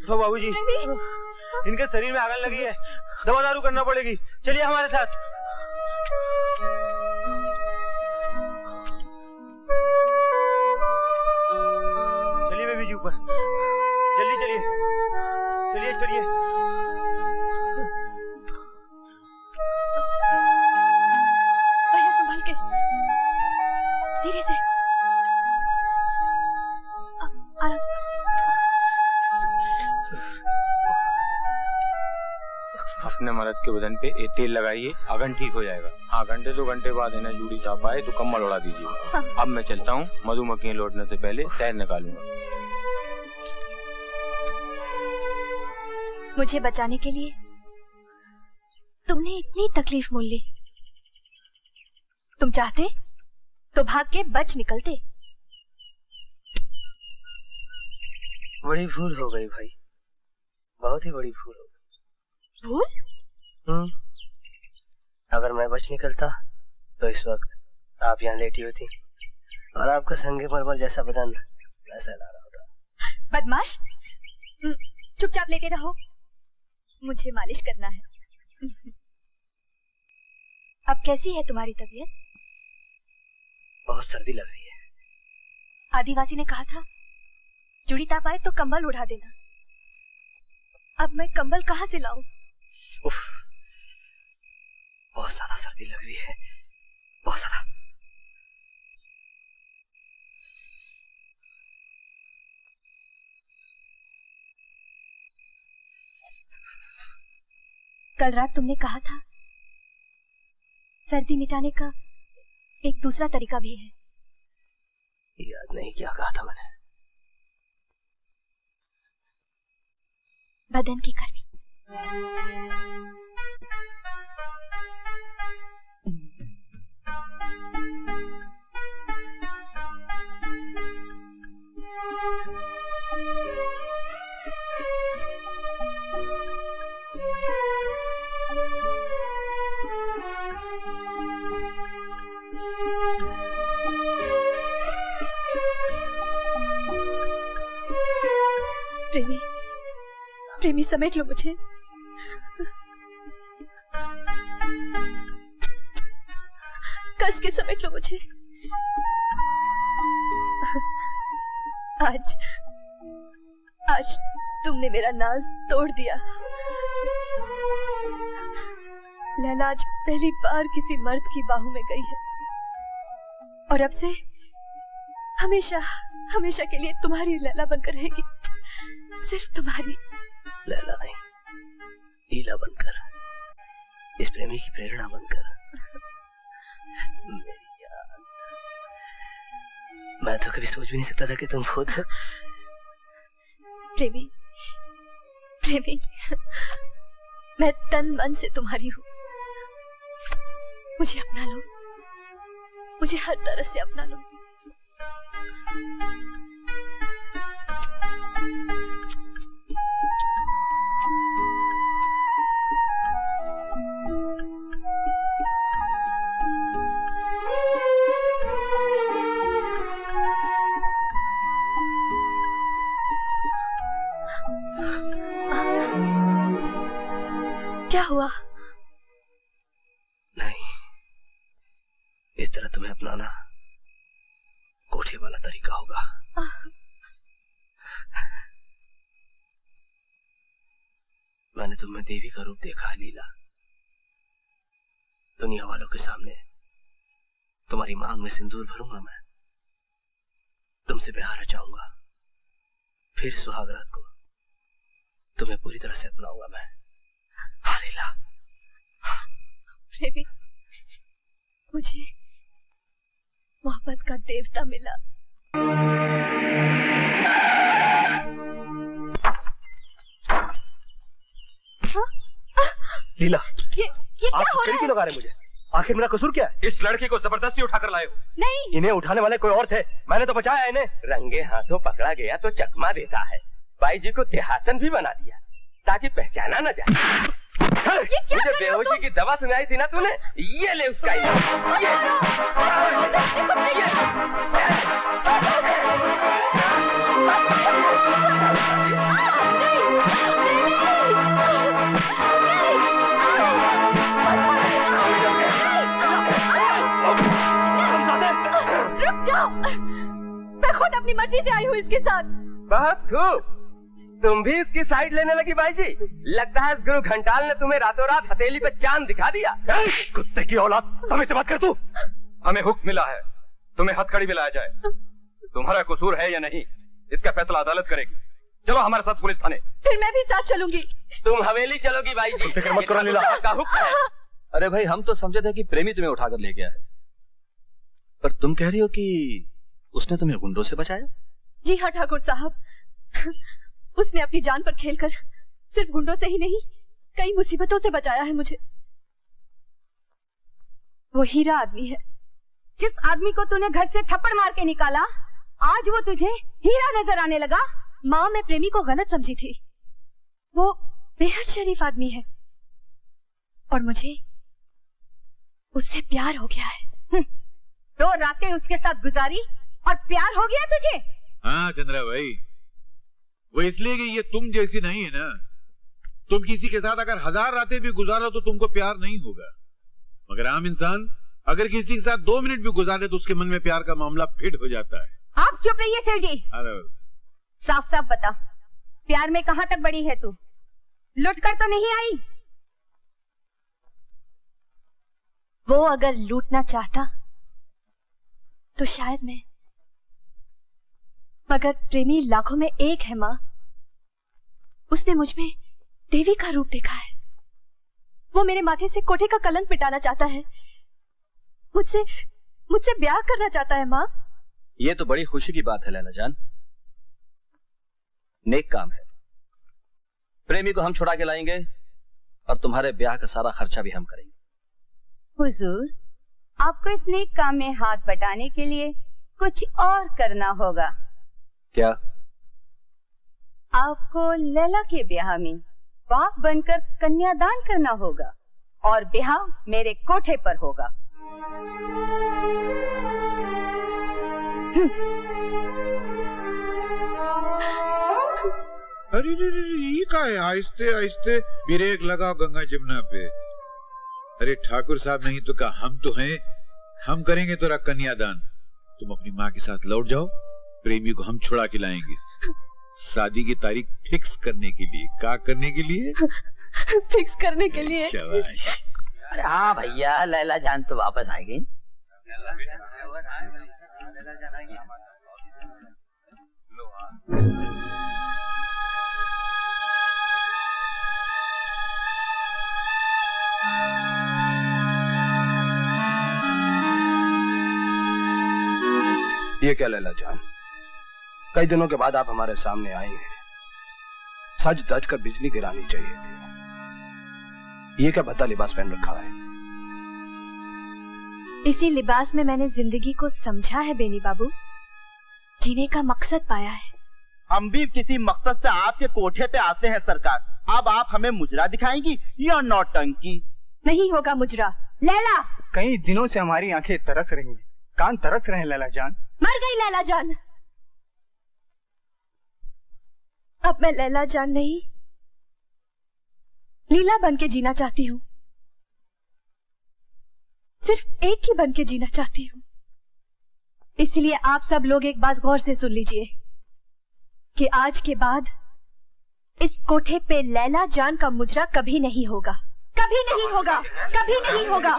उठो बाबूजी, इनके शरीर में आग लगी है, दवा दारू करना पड़ेगी। चलिए हमारे साथ। चलिए बेबी जी ऊपर, जल्दी चलिए, चलिए चलिए। भैया संभाल के, धीरे से, आराम से। अपने मर्द के बदन पे एक तेल लगाइए, अगन ठीक हो जाएगा। हाँ, घंटे 2 घंटे बाद इन्हें जूड़ी चाप आए तो कम्बल उड़ा दीजिए। हाँ। अब मैं चलता हूँ, मधुमक्खियाँ लौटने से पहले शहद निकालूंगा। मुझे बचाने के लिए तुमने इतनी तकलीफ मोल ली। तुम चाहते तो भाग के बच निकलते। बड़ी भूल हो गई भाई, बहुत ही बड़ी भूल हो गई। भूल? अगर मैं बच निकलता तो इस वक्त आप यहाँ लेटी होती और आपका संगमरमर जैसा बदन वैसा ला रहा होता। बदमाश, चुपचाप लेटे रहो, मुझे मालिश करना है। अब कैसी है तुम्हारी तबीयत? बहुत सर्दी लग रही है। आदिवासी ने कहा था जुड़ी ताप आए तो कंबल उड़ा देना। अब मैं कंबल कहाँ से लाऊं? उफ, बहुत ज्यादा सर्दी लग रही है, बहुत ज्यादा। कल रात तुमने कहा था सर्दी मिटाने का एक दूसरा तरीका भी है। याद नहीं क्या कहा था मैंने। बदन की गर्मी। प्रेमी, प्रेमी समेट लो मुझे। कस के समेट लो मुझे। आज तुमने मेरा नाज तोड़ दिया। लैला आज पहली बार किसी मर्द की बाहों में गई है और अब से हमेशा हमेशा के लिए तुम्हारी लैला बनकर रहेगी। सिर्फ तुम्हारी। लैला नहीं, लीला बनकर, इस प्रेमी की प्रेरणा बनकर। मेरी जान, मैं तो कभी सोच भी नहीं सकता था कि तुम खुद। प्रेमी, प्रेमी, मैं तन मन से तुम्हारी हूँ। मुझे अपना लो, मुझे हर तरह से अपना लो। क्या हुआ? नहीं, इस तरह तुम्हें अपनाना कोठे वाला तरीका होगा। मैंने तुम्हें देवी का रूप देखा है लीला। दुनिया वालों के सामने तुम्हारी मांग में सिंदूर भरूंगा मैं, तुमसे ब्याह रचाऊंगा, फिर सुहाग रात को तुम्हें पूरी तरह से अपनाऊंगा मैं। हाँ लीला। प्रेमी, मुझे मोहब्बत का देवता मिला। लीला, ये आप क्या हो रहा है? क्यों लगा रहे मुझे? आखिर मेरा कसूर क्या है? इस लड़की को जबरदस्ती उठाकर लाए हो। नहीं, इन्हें उठाने वाले कोई और थे, मैंने तो बचाया इन्हें। रंगे हाथों पकड़ा गया तो चकमा देता है। बाई जी को देहातन भी बना दिया ताकि पहचाना न जाए। मुझे बेहोशी की दवा सुनाई थी ना तूने, ये ले उसका रुक जाओ, मैं खुद अपनी मर्जी से आई हूँ इसके साथ। बहुत खूब, तुम भी इसकी साइड लेने लगी बाई जी। लगता है इस गुरु घंटाल ने तुम्हें रातों रात हथेली पे चांद दिखा दिया। कुत्ते की औलाद, हमें से बात कर तू। हमें हुक्म मिला है तुम्हें हथकड़ी में लाया जाए। तुम्हारा कसूर है या नहीं इसका फैसला अदालत करेगी। चलो हमारे साथ पुलिस थाने। फिर मैं भी साथ चलूंगी। तुम हवेली चलोगी बाई जी। फिक्र मत करो लीला का हुक्म है। अरे भाई, हम तो समझे थे कि प्रेमी तुम्हें उठाकर ले गया है, पर तुम कह रही हो कि उसने तुम्हें गुंडों से बचाया। जी हाँ ठाकुर साहब, उसने अपनी जान पर खेलकर सिर्फ गुंडों से ही नहीं कई मुसीबतों से बचाया है मुझे। वो हीरा आदमी है। जिस आदमी को तूने घर से थप्पड़ मार के निकाला, आज वो तुझे हीरा नजर आने लगा। माँ, मैं प्रेमी को गलत समझी थी। वो बेहद शरीफ आदमी है और मुझे उससे प्यार हो गया है। 2 रातें उसके साथ गुजारी और प्यार हो गया तुझे? हाँ चंद्रा भाई, वो इसलिए कि ये तुम जैसी नहीं है ना। तुम किसी के साथ अगर 1000 रातें भी गुजारो तो तुमको प्यार नहीं होगा, मगर आम इंसान अगर किसी के साथ 2 मिनट भी गुजारे तो उसके मन में प्यार का मामला फिट हो जाता है। आप चुप रहिए सेठ जी। साफ साफ बता, प्यार में कहाँ तक बड़ी है तू? लुट कर तो नहीं आई? वो अगर लूटना चाहता तो शायद मैं, मगर प्रेमी लाखों में एक है माँ। उसने मुझ में देवी का रूप देखा है। वो मेरे माथे से कोठे का कलंक मिटाना चाहता है। मुझसे ब्याह करना चाहता है माँ। ये तो बड़ी खुशी की बात है लैला जान, नेक काम है। प्रेमी को हम छुड़ा के लाएंगे और तुम्हारे ब्याह का सारा खर्चा भी हम करेंगे। हुजूर, आपको इस नेक काम में हाथ बटाने के लिए कुछ और करना होगा। क्या? आपको लैला के ब्याह में बाप बनकर कन्यादान करना होगा और ब्याह मेरे कोठे पर होगा। अरे ये क्या है? आहिस्ते आहिस्ते ब्रेक लगाओ गंगा जमुना पे। अरे ठाकुर साहब, नहीं तो क्या हम तो हैं, हम करेंगे तेरा कन्यादान। तुम अपनी माँ के साथ लौट जाओ, प्रेमी को हम छुड़ा के लाएंगे। शादी की तारीख फिक्स करने के लिए। क्या करने के लिए? फिक्स करने के लिए। शाबाश। अरे हाँ भैया, लैला जान तो वापस आएगी। ये क्या लैला जान, कई दिनों के बाद आप हमारे सामने आई हैं। सज धज कर बिजली गिरानी चाहिए थी। ये क्या भद्दा लिबास पहन रखा है? इसी लिबास में मैंने जिंदगी को समझा है बेनी बाबू, जीने का मकसद पाया है। हम भी किसी मकसद से आपके कोठे पे आते हैं सरकार। अब आप हमें मुजरा दिखाएंगी या नौटंकी? नहीं होगा मुजरा। लैला, कई दिनों से हमारी आंखें तरस रही हैं, कान तरस रहे हैं लैला जान। मर गई लैला जान। अब मैं लैला जान नहीं, लीला बन के जीना चाहती हूँ। सिर्फ एक ही बन के जीना चाहती हूँ। इसलिए आप सब लोग एक बात गौर से सुन लीजिए कि आज के बाद इस कोठे पे लैला जान का मुजरा कभी नहीं होगा। कभी नहीं होगा, कभी नहीं होगा।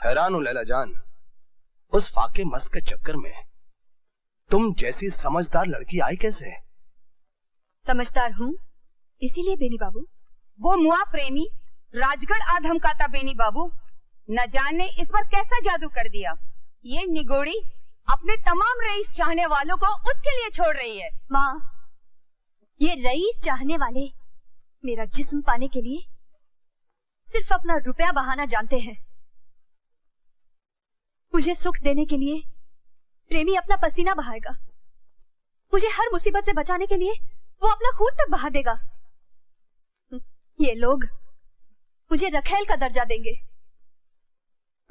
हैरान हूं लैला जान, उस फाके मस्त के चक्कर में तुम जैसी समझदार लड़की आई कैसे? समझदार हूँ इसीलिए बेनी बाबू। वो मुआ प्रेमी राजगढ़ आ धमकाता बेनी बाबू। न जाने इस पर कैसा जादू कर दिया। ये निगोड़ी अपने तमाम रईस चाहने वालों को उसके लिए छोड़ रही है। माँ, ये रईस चाहने वाले मेरा जिस्म पाने के लिए सिर्फ अपना रुपया बहाना जानते हैं। मुझे सुख देने के लिए प्रेमी अपना पसीना बहाएगा, मुझे हर मुसीबत से बचाने के लिए वो अपना खून तक बहा देगा। ये लोग मुझे रखेल का दर्जा देंगे,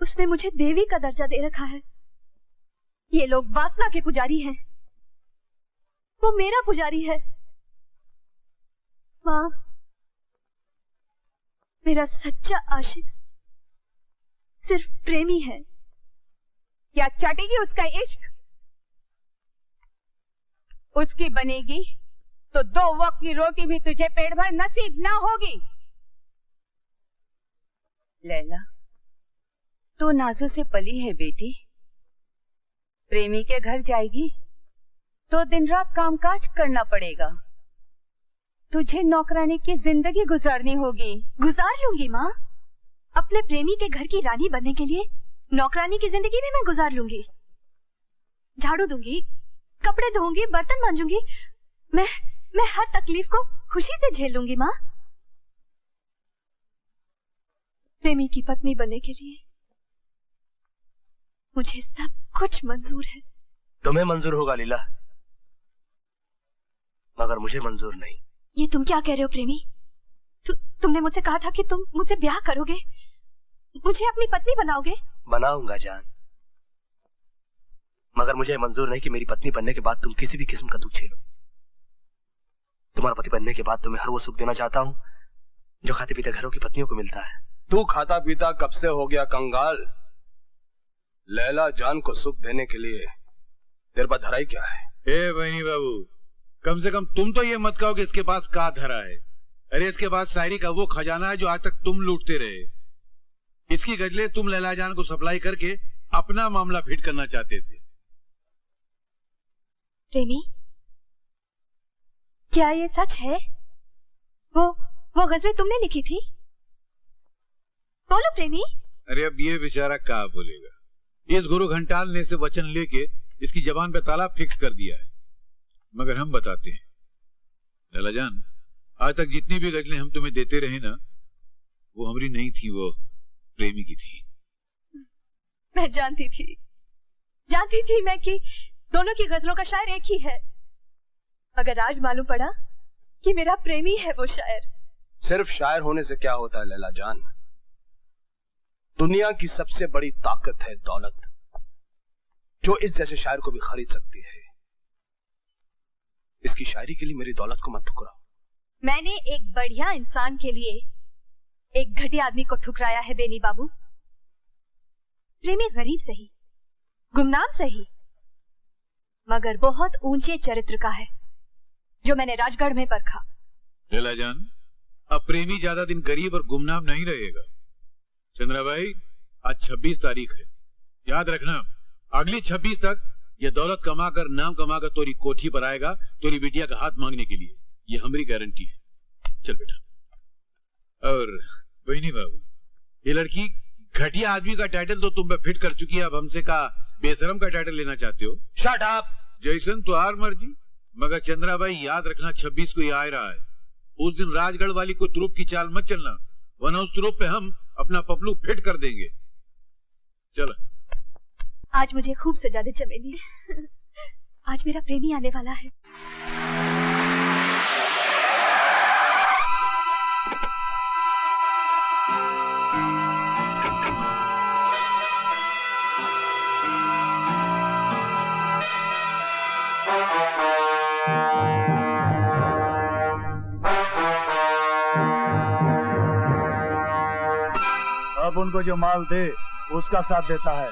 उसने मुझे देवी का दर्जा दे रखा है। ये लोग वासना के पुजारी हैं, वो मेरा पुजारी है। माँ, मेरा सच्चा आशिक सिर्फ प्रेमी है। क्या चटेगी उसका इश्क? उसकी बनेगी तो 2 वक्त की रोटी भी तुझे पेट भर नसीब ना होगी। लैला, तू नाजू से पली है बेटी। प्रेमी के घर जाएगी तो दिन रात कामकाज करना पड़ेगा। तुझे नौकरानी की जिंदगी गुजारनी होगी। गुजार लूंगी माँ, अपने प्रेमी के घर की रानी बनने के लिए नौकरानी की जिंदगी भी मैं गुजार लूंगी। झाड़ू दूंगी, कपड़े धोऊंगी, बर्तन मांजूंगी। मैं हर तकलीफ को खुशी से झेल लूंगी माँ। प्रेमी की पत्नी बनने के लिए मुझे सब कुछ मंजूर है। तुम्हें मंजूर होगा लीला, मगर मुझे मंजूर नहीं। ये तुम क्या कह रहे हो प्रेमी? तुमने मुझसे कहा था कि तुम मुझसे ब्याह करोगे, मुझे अपनी पत्नी बनाओगे। बनाऊंगा जान, मगर मुझे मंजूर नहीं कि मेरी पत्नी बनने के बाद तुम किसी भी किस्म का दुख झेलो। तुम्हारा पति बनने के बाद तुम्हें हर वो सुख देना चाहता हूँ जो खाते पीते घरों की पत्नियों को मिलता है। तू खाता पीता कब से हो गया कंगाल? लैला जान को सुख देने के लिए तेरे पास धराई क्या है? ए बहनी बाबू, कम से कम तुम तो ये मत कहो कि इसके पास का धरा है। अरे इसके पास शायरी का वो खजाना है जो आज तक तुम लूटते रहे। इसकी गजलें तुम लैला जान को सप्लाई करके अपना मामला फिट करना चाहते थे। प्रेमी, क्या ये सच है? वो गजलें तुमने लिखी थी? बोलो प्रेमी। अरे अब ये बेचारा क्या बोलेगा। इस गुरु घंटाल ने इसे वचन लेके इसकी जबान पे ताला फिक्स कर दिया है। मगर हम बताते हैं लैला जान, आज तक जितनी भी गजलें हम तुम्हें देते रहे ना, वो हमारी नहीं थी, वो प्रेमी की थी। मैं जानती थी मैं कि दोनों की गजलों का शायर एक ही है, मगर आज मालूम पड़ा कि मेरा प्रेमी है वो शायर। सिर्फ शायर होने से क्या होता है लैला जान? दुनिया की सबसे बड़ी ताकत है दौलत, जो इस जैसे शायर को भी खरीद सकती है। इसकी शायरी के लिए मेरी दौलत को मत ठुकराओ। मैंने एक बढ़िया इंसान के लिए एक घटिया आदमी को ठुकराया है बेनी बाबू। प्रेमी गरीब सही, गुमनाम सही, मगर बहुत ऊंचे चरित्र का है, जो मैंने राजगढ़ में परखा। लैला जान, अब प्रेमी ज्यादा दिन गरीब और गुमनाम नहीं रहेगा। चंद्रा भाई, आज 26 तारीख है, याद रखना अगली 26 तक ये दौलत कमाकर, नाम कमाकर तोरी कोठी पर आएगा, तोरी बिटिया का हाथ मांगने के लिए। ये हमारी गारंटी है। चल बेटा। और बहनी बाबू, ये लड़की घटिया आदमी का टाइटल तो तुम पे फिट कर चुकी है, अब हमसे का बेशरम का टाइटल लेना चाहते हो? Shut up. जैसन तो हार मर्जी, मगर चंद्रा भाई याद रखना 26 को ये आ रहा है। उस दिन राजगढ़ वाली को तुरुप की चाल मत चलना, वरना उस तुरुप पे हम अपना पपलू फिट कर देंगे। चलो। आज मुझे खूब सजा दे चमेली, आज मेरा प्रेमी आने वाला है। अब उनको जो माल दे उसका साथ देता है।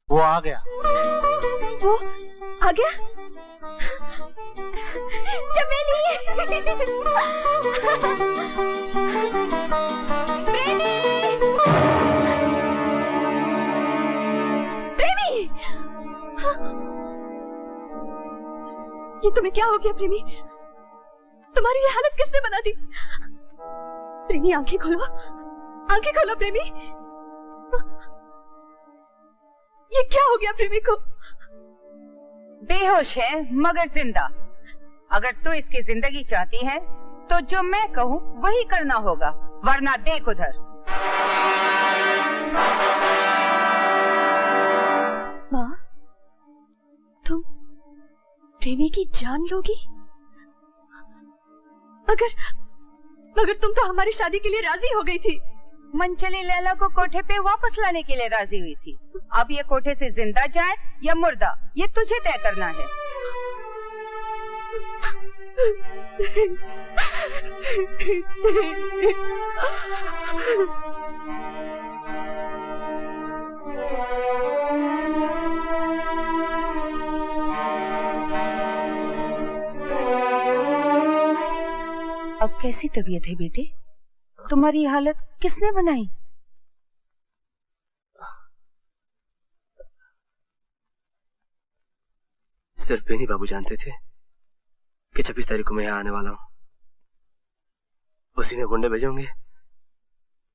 वो आ गया। वो आ गया? चमेली! प्रेमी! ये तुम्हें क्या हो गया प्रेमी? तुम्हारी ये हालत किसने बना दी? प्रेमी आंखें खोलो प्रेमी। ये क्या हो गया प्रेमी को? बेहोश है मगर जिंदा। अगर तू इसकी जिंदगी चाहती है तो जो मैं कहूँ वही करना होगा, वरना देख उधर। माँ, तुम प्रेमी की जान लोगी? मगर तुम तो हमारी शादी के लिए राजी हो गई थी। मनचली लैला को कोठे पे वापस लाने के लिए राजी हुई थी। अब ये कोठे से जिंदा जाए या मुर्दा, ये तुझे तय करना है। अब कैसी तबीयत है बेटे? तुम्हारी हालत किसने बनाई? सिर्फ बेनी बाबू जानते थे कि 26 तारीख को मैं यहाँ आने वाला हूँ। उसी ने गुंडे भेजे होंगे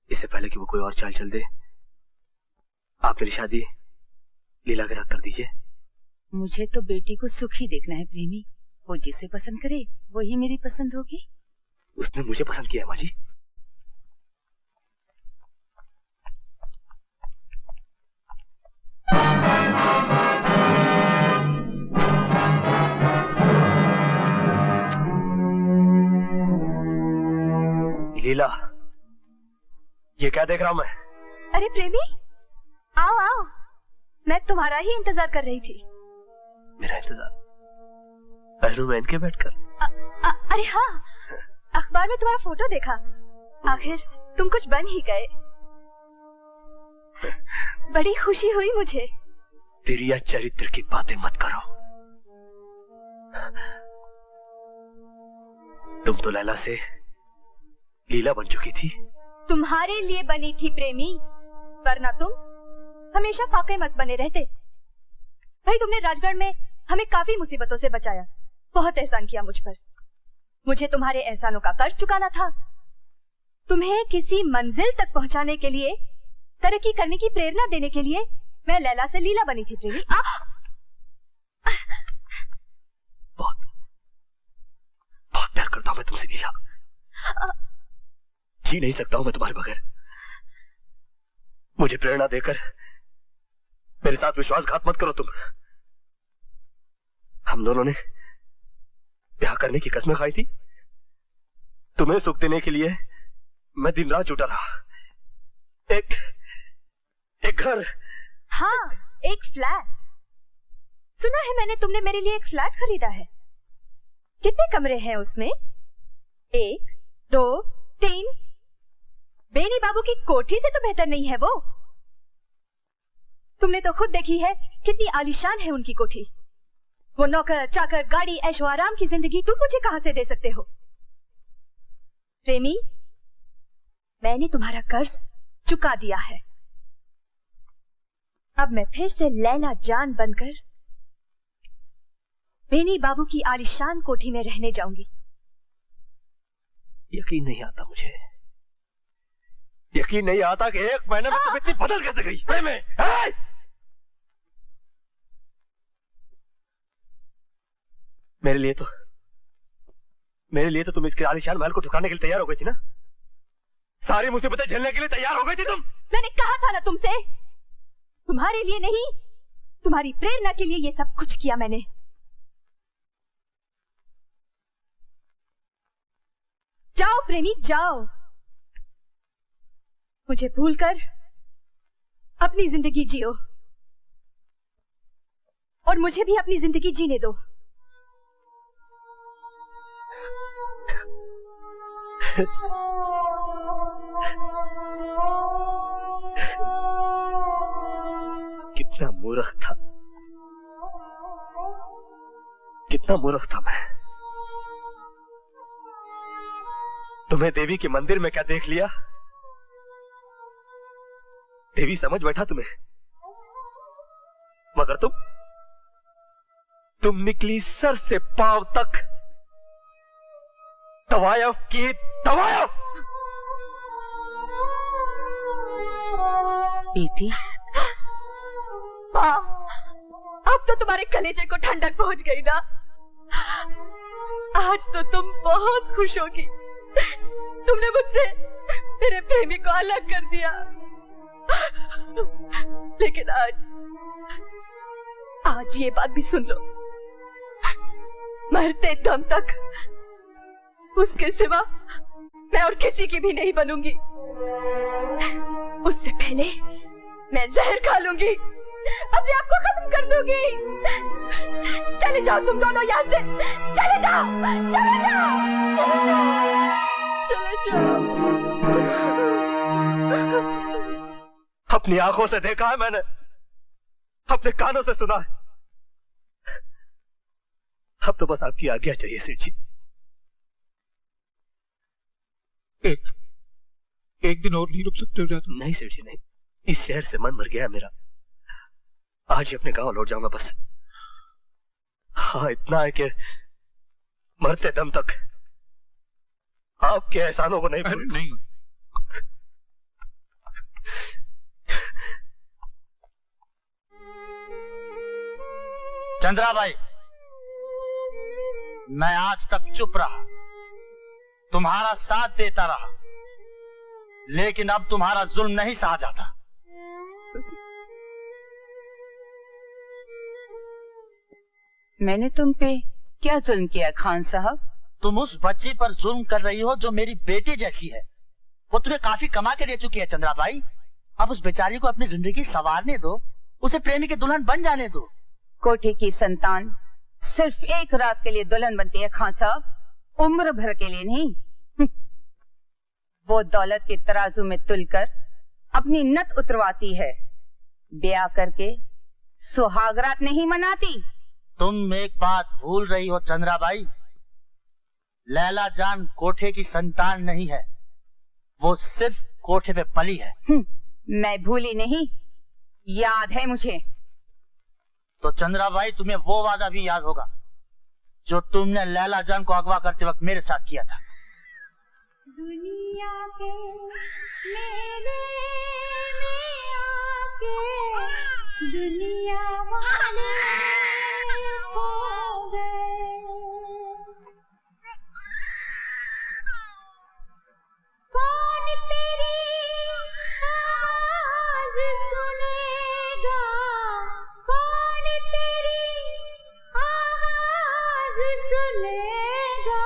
इससे पहले कि वो कोई और चाल चल दे। आप मेरी शादी लीला के साथ कर दीजिए। मुझे तो बेटी को सुखी देखना है प्रेमी। वो जिसे पसंद करे वही मेरी पसंद होगी। उसने मुझे पसंद किया माँ जी। लीला, ये क्या देख रहा हूं मैं? अरे प्रेमी, आओ आओ, मैं तुम्हारा ही इंतजार कर रही थी। मेरा इंतजार? पहलू में इनके बैठकर? अरे हाँ, अखबार में तुम्हारा फोटो देखा। आखिर तुम कुछ बन ही गए। बड़ी खुशी हुई मुझे। तेरी या चरित्र की बातें मत करो। तुम तो लैला से लीला बन चुकी थी। तुम्हारे लिए बनी थी प्रेमी, वरना तुम हमेशा फाके मत बने रहते। भाई, तुमने राजगढ़ में हमें काफी मुसीबतों से बचाया। बहुत एहसान किया मुझ पर। मुझे तुम्हारे एहसानों का कर्ज चुकाना था। तुम्हें किसी मंजिल तक पहुंचाने के लिए, तरक्की करने की प्रेरणा देने के लिए मैं लैला से लीला बनी थी प्रेमी। बहुत प्यार करता हूं मैं तुमसे लीला। जी नहीं सकता हूं मैं तुम्हारे बगैर। मुझे प्रेरणा देकर मेरे साथ विश्वासघात मत करो तुम। हम दोनों ने ब्याह करने की कसमें खाई थी। तुम्हें सुख देने के लिए मैं दिन रात जुटा रहा। एक घर। हाँ, एक फ्लैट। सुना है मैंने तुमने मेरे लिए एक फ्लैट खरीदा है। कितने कमरे हैं उसमें? 1, 2, 3। बेनी बाबू की कोठी से तो बेहतर नहीं है वो। तुमने तो खुद देखी है कितनी आलीशान है उनकी कोठी। वो नौकर चाकर, गाड़ी, ऐशो आराम की जिंदगी तुम मुझे कहां से दे सकते हो? प्रेमी, मैंने तुम्हारा कर्ज चुका दिया है। अब मैं फिर से लैला जान बनकर बेनी बाबू की आलीशान कोठी में रहने जाऊंगी। यकीन नहीं आता मुझे। यकीन नहीं आता कि एक महीने में तुम इतनी बदल कैसे गई। प्रेमी, मेरे लिए तो तुम इसके आलीशान महल को ठुकराने के लिए तैयार हो गई थी ना। सारी मुसीबतें झेलने के लिए तैयार हो गई थी तुम। मैंने कहा था ना तुमसे, तुम्हारे लिए नहीं, तुम्हारी प्रेरणा के लिए ये सब कुछ किया मैंने। जाओ प्रेमी, जाओ। मुझे भूलकर अपनी जिंदगी जियो और मुझे भी अपनी जिंदगी जीने दो। कितना मूर्ख था, कितना मूर्ख था मैं। तुम्हें देवी के मंदिर में क्या देख लिया? देवी समझ बैठा तुम्हें, मगर तुम निकली सर से पांव तक तवायफ की तवायफ। बेटी, माँ, अब तो तुम्हारे कलेजे को ठंडक पहुंच गई ना। आज तो तुम बहुत खुश होगी। तुमने मुझसे मेरे प्रेमी को अलग कर दिया, लेकिन आज ये बात भी सुन लो, मरते दम तक उसके सिवा मैं और किसी की भी नहीं बनूंगी। उससे पहले मैं जहर खा लूंगी, अपने आप को खत्म कर दूंगी। चले जाओ तुम दोनों यहाँ से, चले जाओ, चले जाओ, चले जाओ। अपनी आंखों से देखा है मैंने, अपने कानों से सुना है। अब तो बस आपकी आज्ञा चाहिए सेठ जी। एक दिन और नहीं रुक सकते हो जाते? नहीं सेठ जी नहीं, इस शहर से मन भर गया है मेरा। आज ही अपने गांव लौट जाऊंगा बस। हाँ, इतना है कि मरते दम तक आपके एहसानों को नहीं भूल। नहीं, चंद्रा भाई, मैं आज तक चुप रहा, तुम्हारा साथ देता रहा, लेकिन अब तुम्हारा जुल्म नहीं सहा जाता। मैंने तुम पे क्या जुल्म किया खान साहब? तुम उस बच्ची पर जुल्म कर रही हो जो मेरी बेटी जैसी है। वो तुम्हें काफी कमा के दे चुकी है चंद्रा भाई। अब उस बेचारी को अपनी जिंदगी संवारने दो, उसे प्रेमी की दुल्हन बन जाने दो। कोठी की संतान सिर्फ एक रात के लिए दुल्हन बनती है खान साहब, उम्र भर के लिए नहीं। वो दौलत के तराजू में तुलकर अपनी नत उतरवाती है, ब्याह करके सुहागरात नहीं मनाती। तुम एक बात भूल रही हो चंद्रा भाई, लैला जान कोठे की संतान नहीं है, वो सिर्फ कोठे पे पली है। मैं भूली नहीं, याद है मुझे। तो चंद्रा भाई, तुम्हें वो वादा भी याद होगा जो तुमने लैला जान को अगवा करते वक्त मेरे साथ किया था। दुनिया के मेले में आके दुनिया वाले हो गए। कौन तेरी आवाज सुनेगा, कौन तेरी आवाज सुनेगा,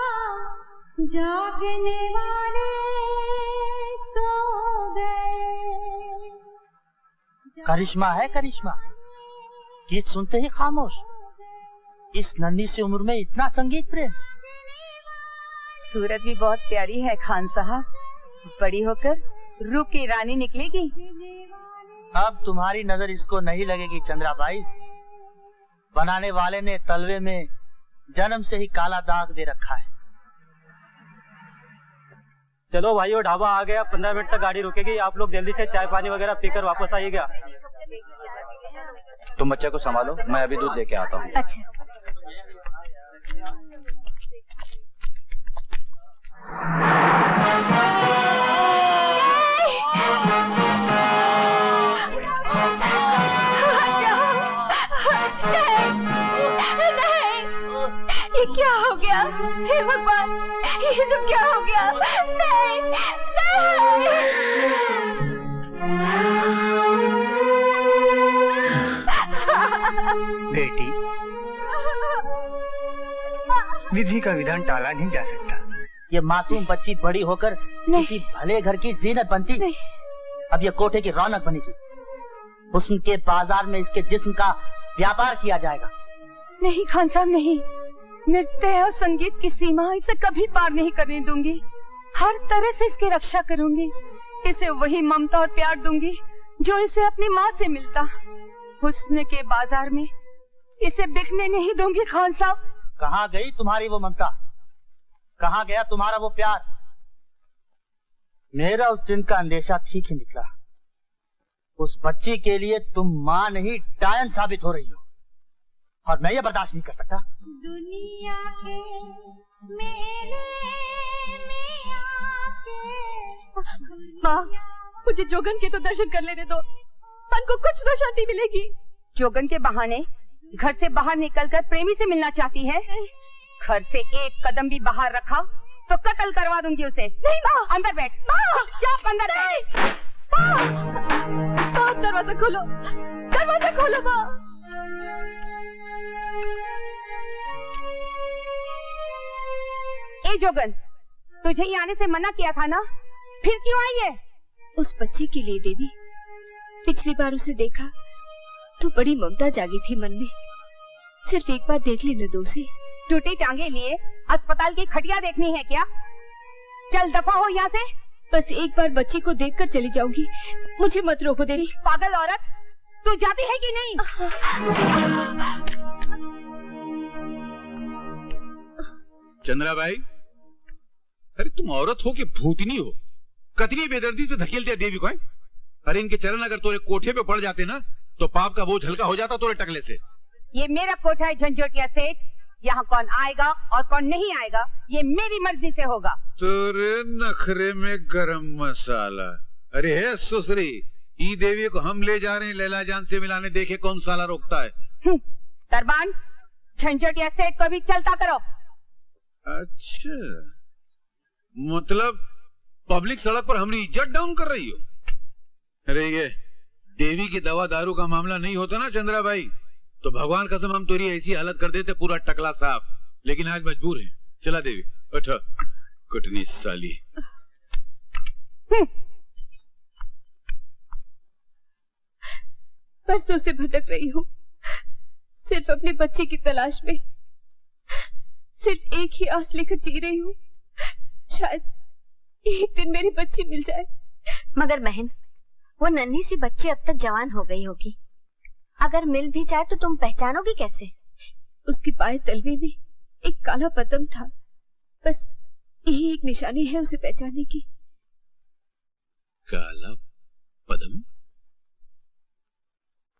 जागने वाले सो गए। करिश्मा है करिश्मा, गीत सुनते ही खामोश। इस नन्ही सी उम्र में इतना संगीत प्रेम। सूरत भी बहुत प्यारी है खान साहब, बड़ी होकर रूप की रानी निकलेगी। अब तुम्हारी नजर इसको नहीं लगेगी चंद्रा भाई। बनाने वाले ने तलवे में जन्म से ही काला दाग दे रखा है। चलो भाइयों, ढाबा आ गया, 15 मिनट तक गाड़ी रुकेगी। आप लोग जल्दी से चाय पानी वगैरह पीकर वापस आइएगा। तुम बच्चे को संभालो, मैं अभी दूध लेके आता हूँ। अच्छा। ये क्या हो गया? हे भगवान, ये सब क्या हो गया? नहीं, नहीं। बेटी, विधि का विधान टाला नहीं जा सकता। ये मासूम बच्ची बड़ी होकर किसी भले घर की जीनत बनती, अब ये कोठे की रौनक बनेगी। हुस्न के बाजार में इसके जिस्म का व्यापार किया जाएगा। नहीं खान साहब, नहीं। नृत्य और संगीत की सीमा इसे कभी पार नहीं करने दूंगी। हर तरह से इसकी रक्षा करूंगी। इसे वही ममता और प्यार दूंगी जो इसे अपनी माँ से मिलता। हुस्न के बाजार में इसे बिकने नहीं दूंगी खान साहब। कहाँ गई तुम्हारी वो ममता, कहाँ गया तुम्हारा वो प्यार? मेरा उस दिन का अंदेशा ठीक ही निकला। उस बच्ची के लिए तुम माँ नहीं टायन साबित हो रही हो, और मैं ये बर्दाश्त नहीं कर सकता। दुनिया के मेले में आके माँ, मुझे जोगन के तो दर्शन कर लेने दो, मन को कुछ तो शांति मिलेगी। जोगन के बहाने घर से बाहर निकलकर प्रेमी से मिलना चाहती है? घर से एक कदम भी बाहर रखा तो कत्ल करवा दूंगी उसे। नहीं माँ, अंदर बैठ। चुप, अंदर बैठ। माँ, दरवाजा खोलो, दरवाजा खोलो माँ। ए जोगन, तुझे यहाँ आने से मना किया था ना, फिर क्यों आई है? उस बच्ची के लिए देवी, पिछली बार उसे देखा तो बड़ी ममता जागी थी मन में। सिर्फ एक बार देख लेने दो उसे। टूटी टांगे लिए अस्पताल की खटिया देखनी है क्या? चल दफा हो यहाँ से। बस एक बार बच्ची को देखकर चली जाऊंगी, मुझे मत रोको देवी। पागल औरत, तू जाती है कि नहीं? चंद्राबाई, अरे तुम औरत हो कि भूतनी हो? कतनी बेदर्दी से धकेल दिया देवी को है? अरे इनके चरण अगर तोरे कोठे पे पड़ जाते ना तो पाप का बोझ हल्का हो जाता तोरे टकले से। ये मेरा कोठा है झंझोटिया सेठ, यहाँ कौन आएगा और कौन नहीं आएगा ये मेरी मर्जी से होगा। तोरे नखरे में गरम मसाला। अरे है सुसरी, ई देवी को हम ले जा रहे हैं लैला जान से मिलाने, देखे कौन साला रोकता है। दरबान, झंझोटिया सेठ को भी चलता करो। अच्छा, मतलब पब्लिक सड़क पर हमारी इज्जत डाउन कर रही हो? अरे ये देवी की दवा दारू का मामला नहीं होता ना चंद्राबाई, तो भगवान कसम हम तेरी ऐसी हालत कर देते पूरा टकला साफ। लेकिन आज मजबूर है। चला देवी, उठो। कुटनी साली। परसों से भटक रही हूँ, सिर्फ अपने बच्चे की तलाश में। सिर्फ एक ही आस लेकर जी रही हूँ, शायद एक दिन मेरी बच्ची मिल जाए। मगर बहन, वो नन्ही सी बच्ची अब तक जवान हो गई होगी, अगर मिल भी जाए तो तुम पहचानोगी कैसे? उसकी बाएं तलवे में एक काला पतंग था, बस यही एक निशानी है उसे पहचानने की। काला पदम?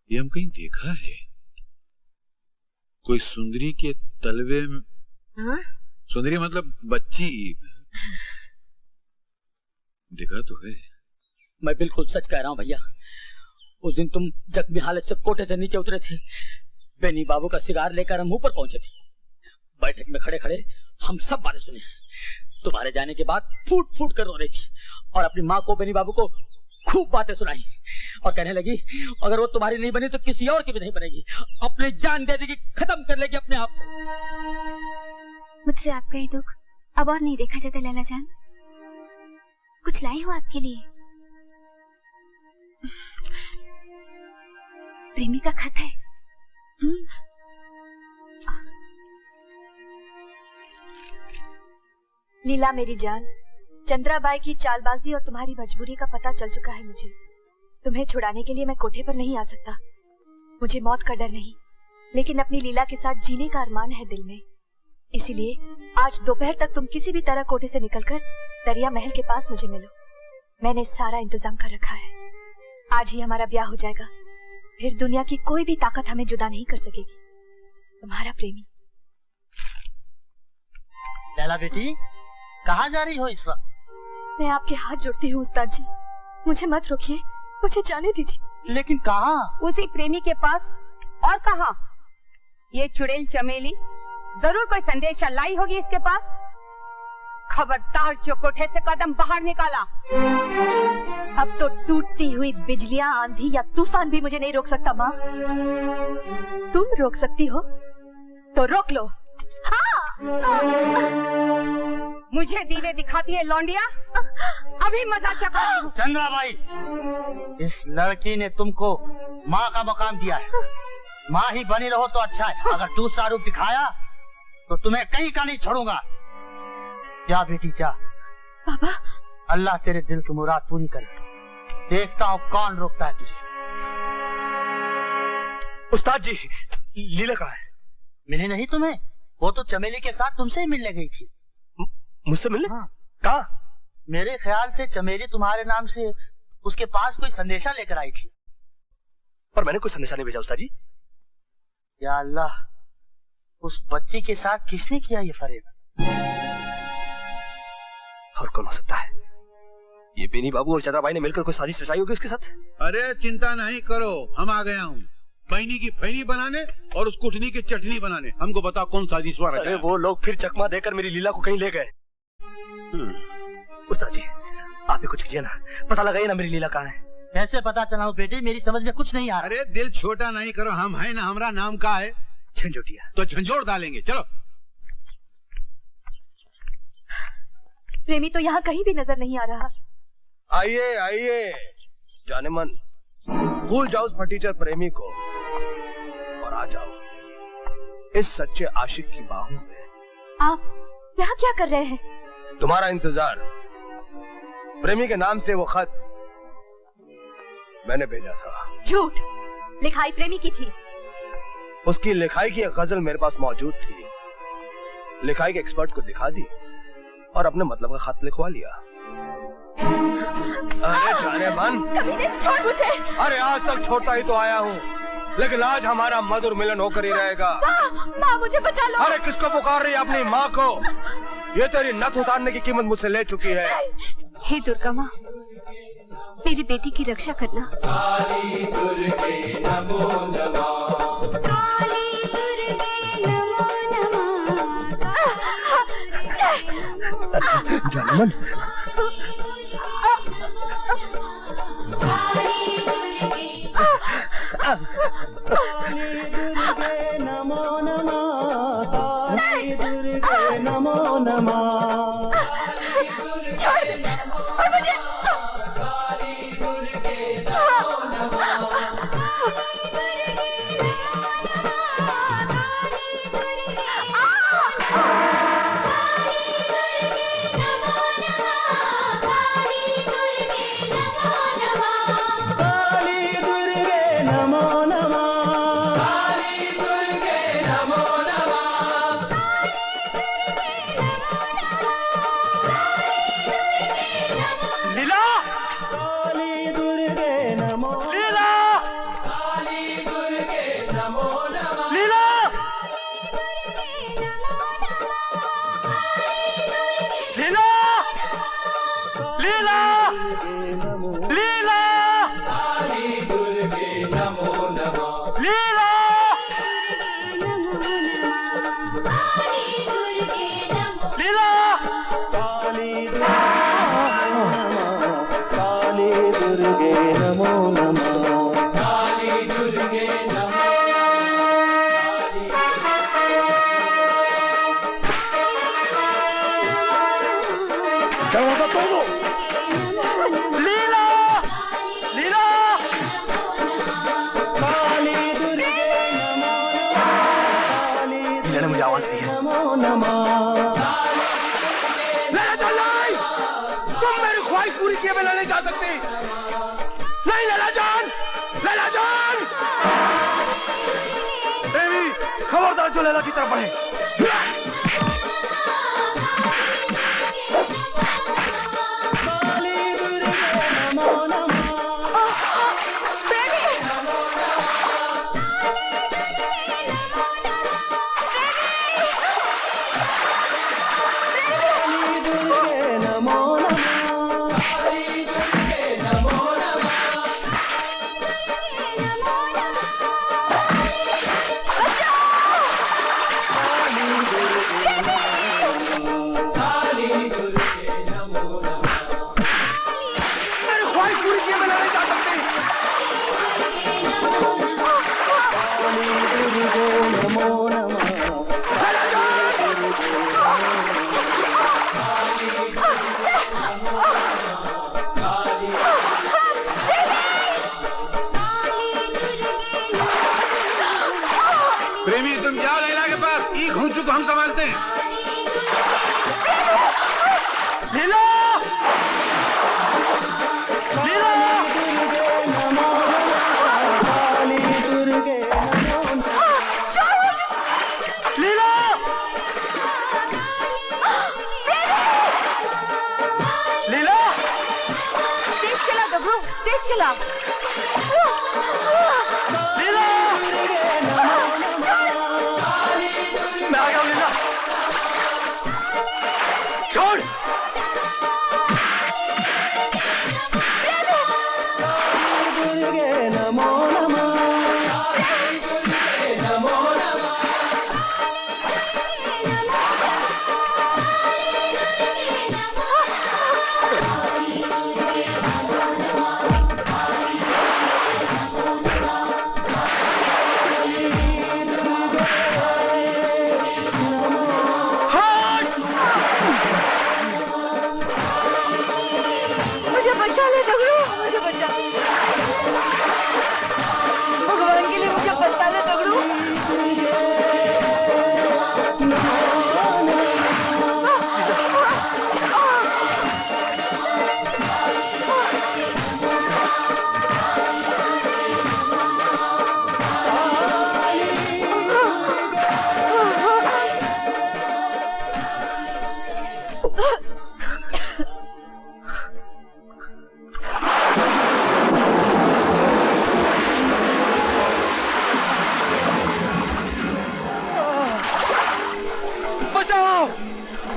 ये हम कहीं देखा है। कोई सुंदरी के तलवे में? हाँ? सुंदरी मतलब बच्ची। देखा तो है। मैं बिल्कुल सच कह रहा हूँ भैया। उस दिन तुम जख्मी हालत से कोठे से नीचे उतरे थे, बेनी बाबू का सिगार लेकर हम ऊपर पहुंचे थे। बैठक में खड़े खड़े हम सब बातें सुने। तुम्हारे जाने के बाद फूट फूट कर रो रही थी और अपनी माँ को, बेनी बाबू को खूब बातें सुनाई और कहने लगी अगर वो तुम्हारी नहीं बनी तो किसी और की भी नहीं बनेगी, अपनी जान दे देगी, खत्म कर लेगी अपने आप। मुझसे आपका ये दुख अब और नहीं देखा जाता लैला जान। कुछ लाई हो आपके लिए। प्रेमी का खत है। लीला मेरी जान, चंद्राबाई की चालबाजी और तुम्हारी मजबूरी का पता चल चुका है मुझे। तुम्हें छुड़ाने के लिए मैं कोठे पर नहीं आ सकता। मुझे मौत का डर नहीं, लेकिन अपनी लीला के साथ जीने का अरमान है दिल में। इसीलिए आज दोपहर तक तुम किसी भी तरह कोठे से निकलकर दरिया महल के पास मुझे मिलो। मैंने सारा इंतजाम कर रखा है। आज ही हमारा ब्याह हो जाएगा, फिर दुनिया की कोई भी ताकत हमें जुदा नहीं कर सकेगी। तुम्हारा प्रेमी। लैला बेटी, कहाँ जा रही हो इस वक्त? मैं आपके हाथ जोड़ती हूँ उस्ताद जी, मुझे मत रोकिए, मुझे जाने दीजिए। लेकिन कहाँ? उसी प्रेमी के पास। और कहाँ? ये चुड़ैल चमेली जरूर कोई संदेशा लाई होगी इसके पास। खबरदार जो कोठे से कदम बाहर निकाला। अब तो टूटती हुई बिजलियां, आंधी या तूफान भी मुझे नहीं रोक सकता माँ। तुम रोक सकती हो तो रोक लो। मुझे दीवे दिखाती है लौंडिया, अभी मजा चखा। चंद्राबाई, इस लड़की ने तुमको माँ का मकाम दिया है। माँ ही बनी रहो तो अच्छा है। अगर दूसरा रूप दिखाया तो तुम्हें कहीं का नहीं छोड़ूंगा। जा बेटी जा, पापा, अल्लाह तेरे दिल की मुराद पूरी करे। देखता हूँ कौन रोकता है तुझे। उस्ताद जी, लीला कहाँ है? मिली नहीं तुम्हें? वो तो चमेली के साथ तुमसे ही मिलने गई थी। मुझसे मिलने? हाँ। कहाँ? मेरे ख्याल से चमेली तुम्हारे नाम से उसके पास कोई संदेशा लेकर आई थी। पर मैंने कोई संदेशा नहीं भेजा उस्ताद जी। या अल्लाह, उस बच्ची के साथ किसने किया ये फरेब? और कौन हो सकता है? ये बेनी बाबू और चंद्रा भाई ने मिलकर कोई साजिश रचाई होगी उसके साथ। अरे चिंता नहीं करो, हम आ गया हूँ बहनी की फैनी बनाने और उस कुटनी की चटनी बनाने। हमको बताओ कौन साजिश रचा? अरे वो लोग फिर चकमा देकर मेरी लीला को कहीं ले गए। उस्ताद जी, आप भी कुछ कीजिए ना, पता लगाइए ना मेरी लीला कहाँ है। कैसे पता चलाऊं बेटी, मेरी समझ में कुछ नहीं आ रहा। अरे दिल छोटा नहीं करो, हम है ना, हमारा नाम का है झंझोटिया। तो झंझोड़ डालेंगे, चलो। प्रेमी तो यहाँ कहीं भी नजर नहीं आ रहा। आइए आइए जाने मन, भूल जाओ उस फटीचर प्रेमी को और आ जाओ इस सच्चे आशिक की बाहों में। आप यहाँ क्या कर रहे हैं? तुम्हारा इंतजार। प्रेमी के नाम से वो खत मैंने भेजा था। झूठ, लिखाई प्रेमी की थी। उसकी लिखाई की एक गजल मेरे पास मौजूद थी। लिखाई के एक्सपर्ट को दिखा दी और अपने मतलब का खत लिखवा लिया। अरे जाने मन, छोड़ मुझे। अरे आज तक छोड़ता ही तो आया हूँ, लेकिन आज हमारा मधुर मिलन होकर ही रहेगा। माँ मुझे बचा लो। अरे किसको पुकार रही है? अपनी माँ को। ये तेरी नथ उतारने की कीमत मुझसे ले चुकी है। हे दुर्गा माँ, मेरी बेटी की रक्षा करना। काली दुर्गे नमो नमः, काली दुर्गे नमो नमः। जानमन, काली दुर्गे नमो नमः, काली दुर्गे नमो नमः। खबरदार जो लैला की तरफ बढ़े। प्रेमी तुम जाओ लैला के पास, ई घुंचू को हम संभालते हैं। लीला! चला। लीला! मैं आ गया हूँ लीला। छोड़! भगवान के लिए मुझे बचा ले तगड़ू।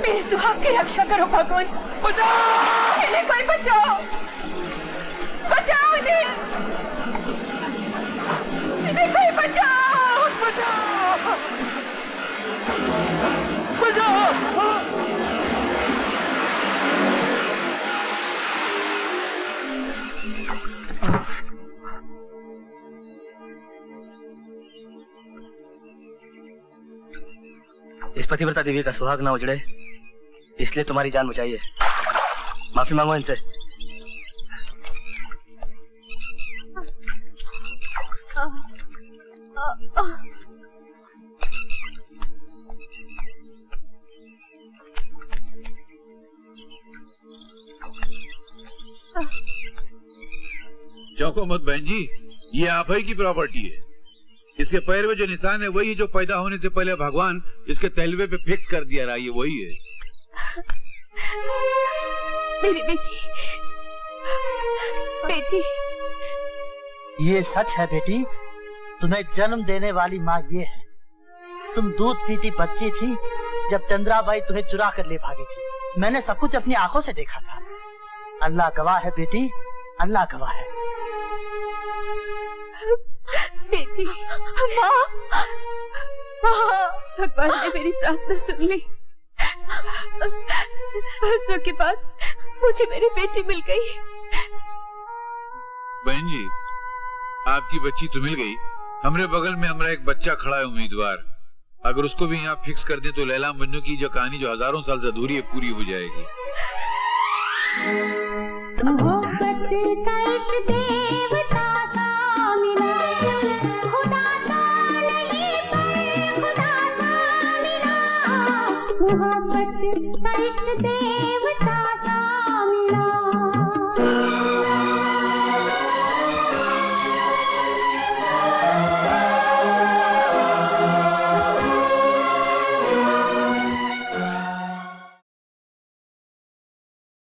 मेरे सुहाग की रक्षा करो भगवान। बचाओ! इन्हें कोई बचाओ! बचाओ इन्हें! इन्हें कोई बचाओ! बचाओ! बचाओ! इस पतिव्रता देवी का सुहाग ना उजड़े, इसलिए तुम्हारी जान बचाई है। माफी मांगो इनसे। चौंको मत बहन जी, ये आप ही की प्रॉपर्टी है। इसके पैर में जो निशान है वही जो पैदा होने से पहले भगवान इसके तलवे पे फिक्स कर दिया रहा, ये वही है। मेरी बेटी, बेटी। ये सच है बेटी, तुम्हें जन्म देने वाली माँ ये है। तुम दूध पीती बच्ची थी जब चंद्राबाई तुम्हें चुरा कर ले भागी थी। मैंने सब कुछ अपनी आंखों से देखा था। अल्लाह गवाह है बेटी, अल्लाह गवाह है। बेटी, माँ, भगवान ने मेरी प्रार्थना सुन ली। वर्षों के बाद मुझे मेरी बेटी मिल गई। बहन जी, आपकी बच्ची तो मिल गई। हमरे बगल में हमारा एक बच्चा खड़ा है उम्मीदवार। अगर उसको भी यहाँ फिक्स कर दें तो लैला मजनू की जो कहानी जो हजारों साल से अधूरी है पूरी हो जाएगी। मोहब्बत का एक देवता सा मिला, खुदा तो नहीं पर खुदा सा मिला। मोहब्बत का एक देवता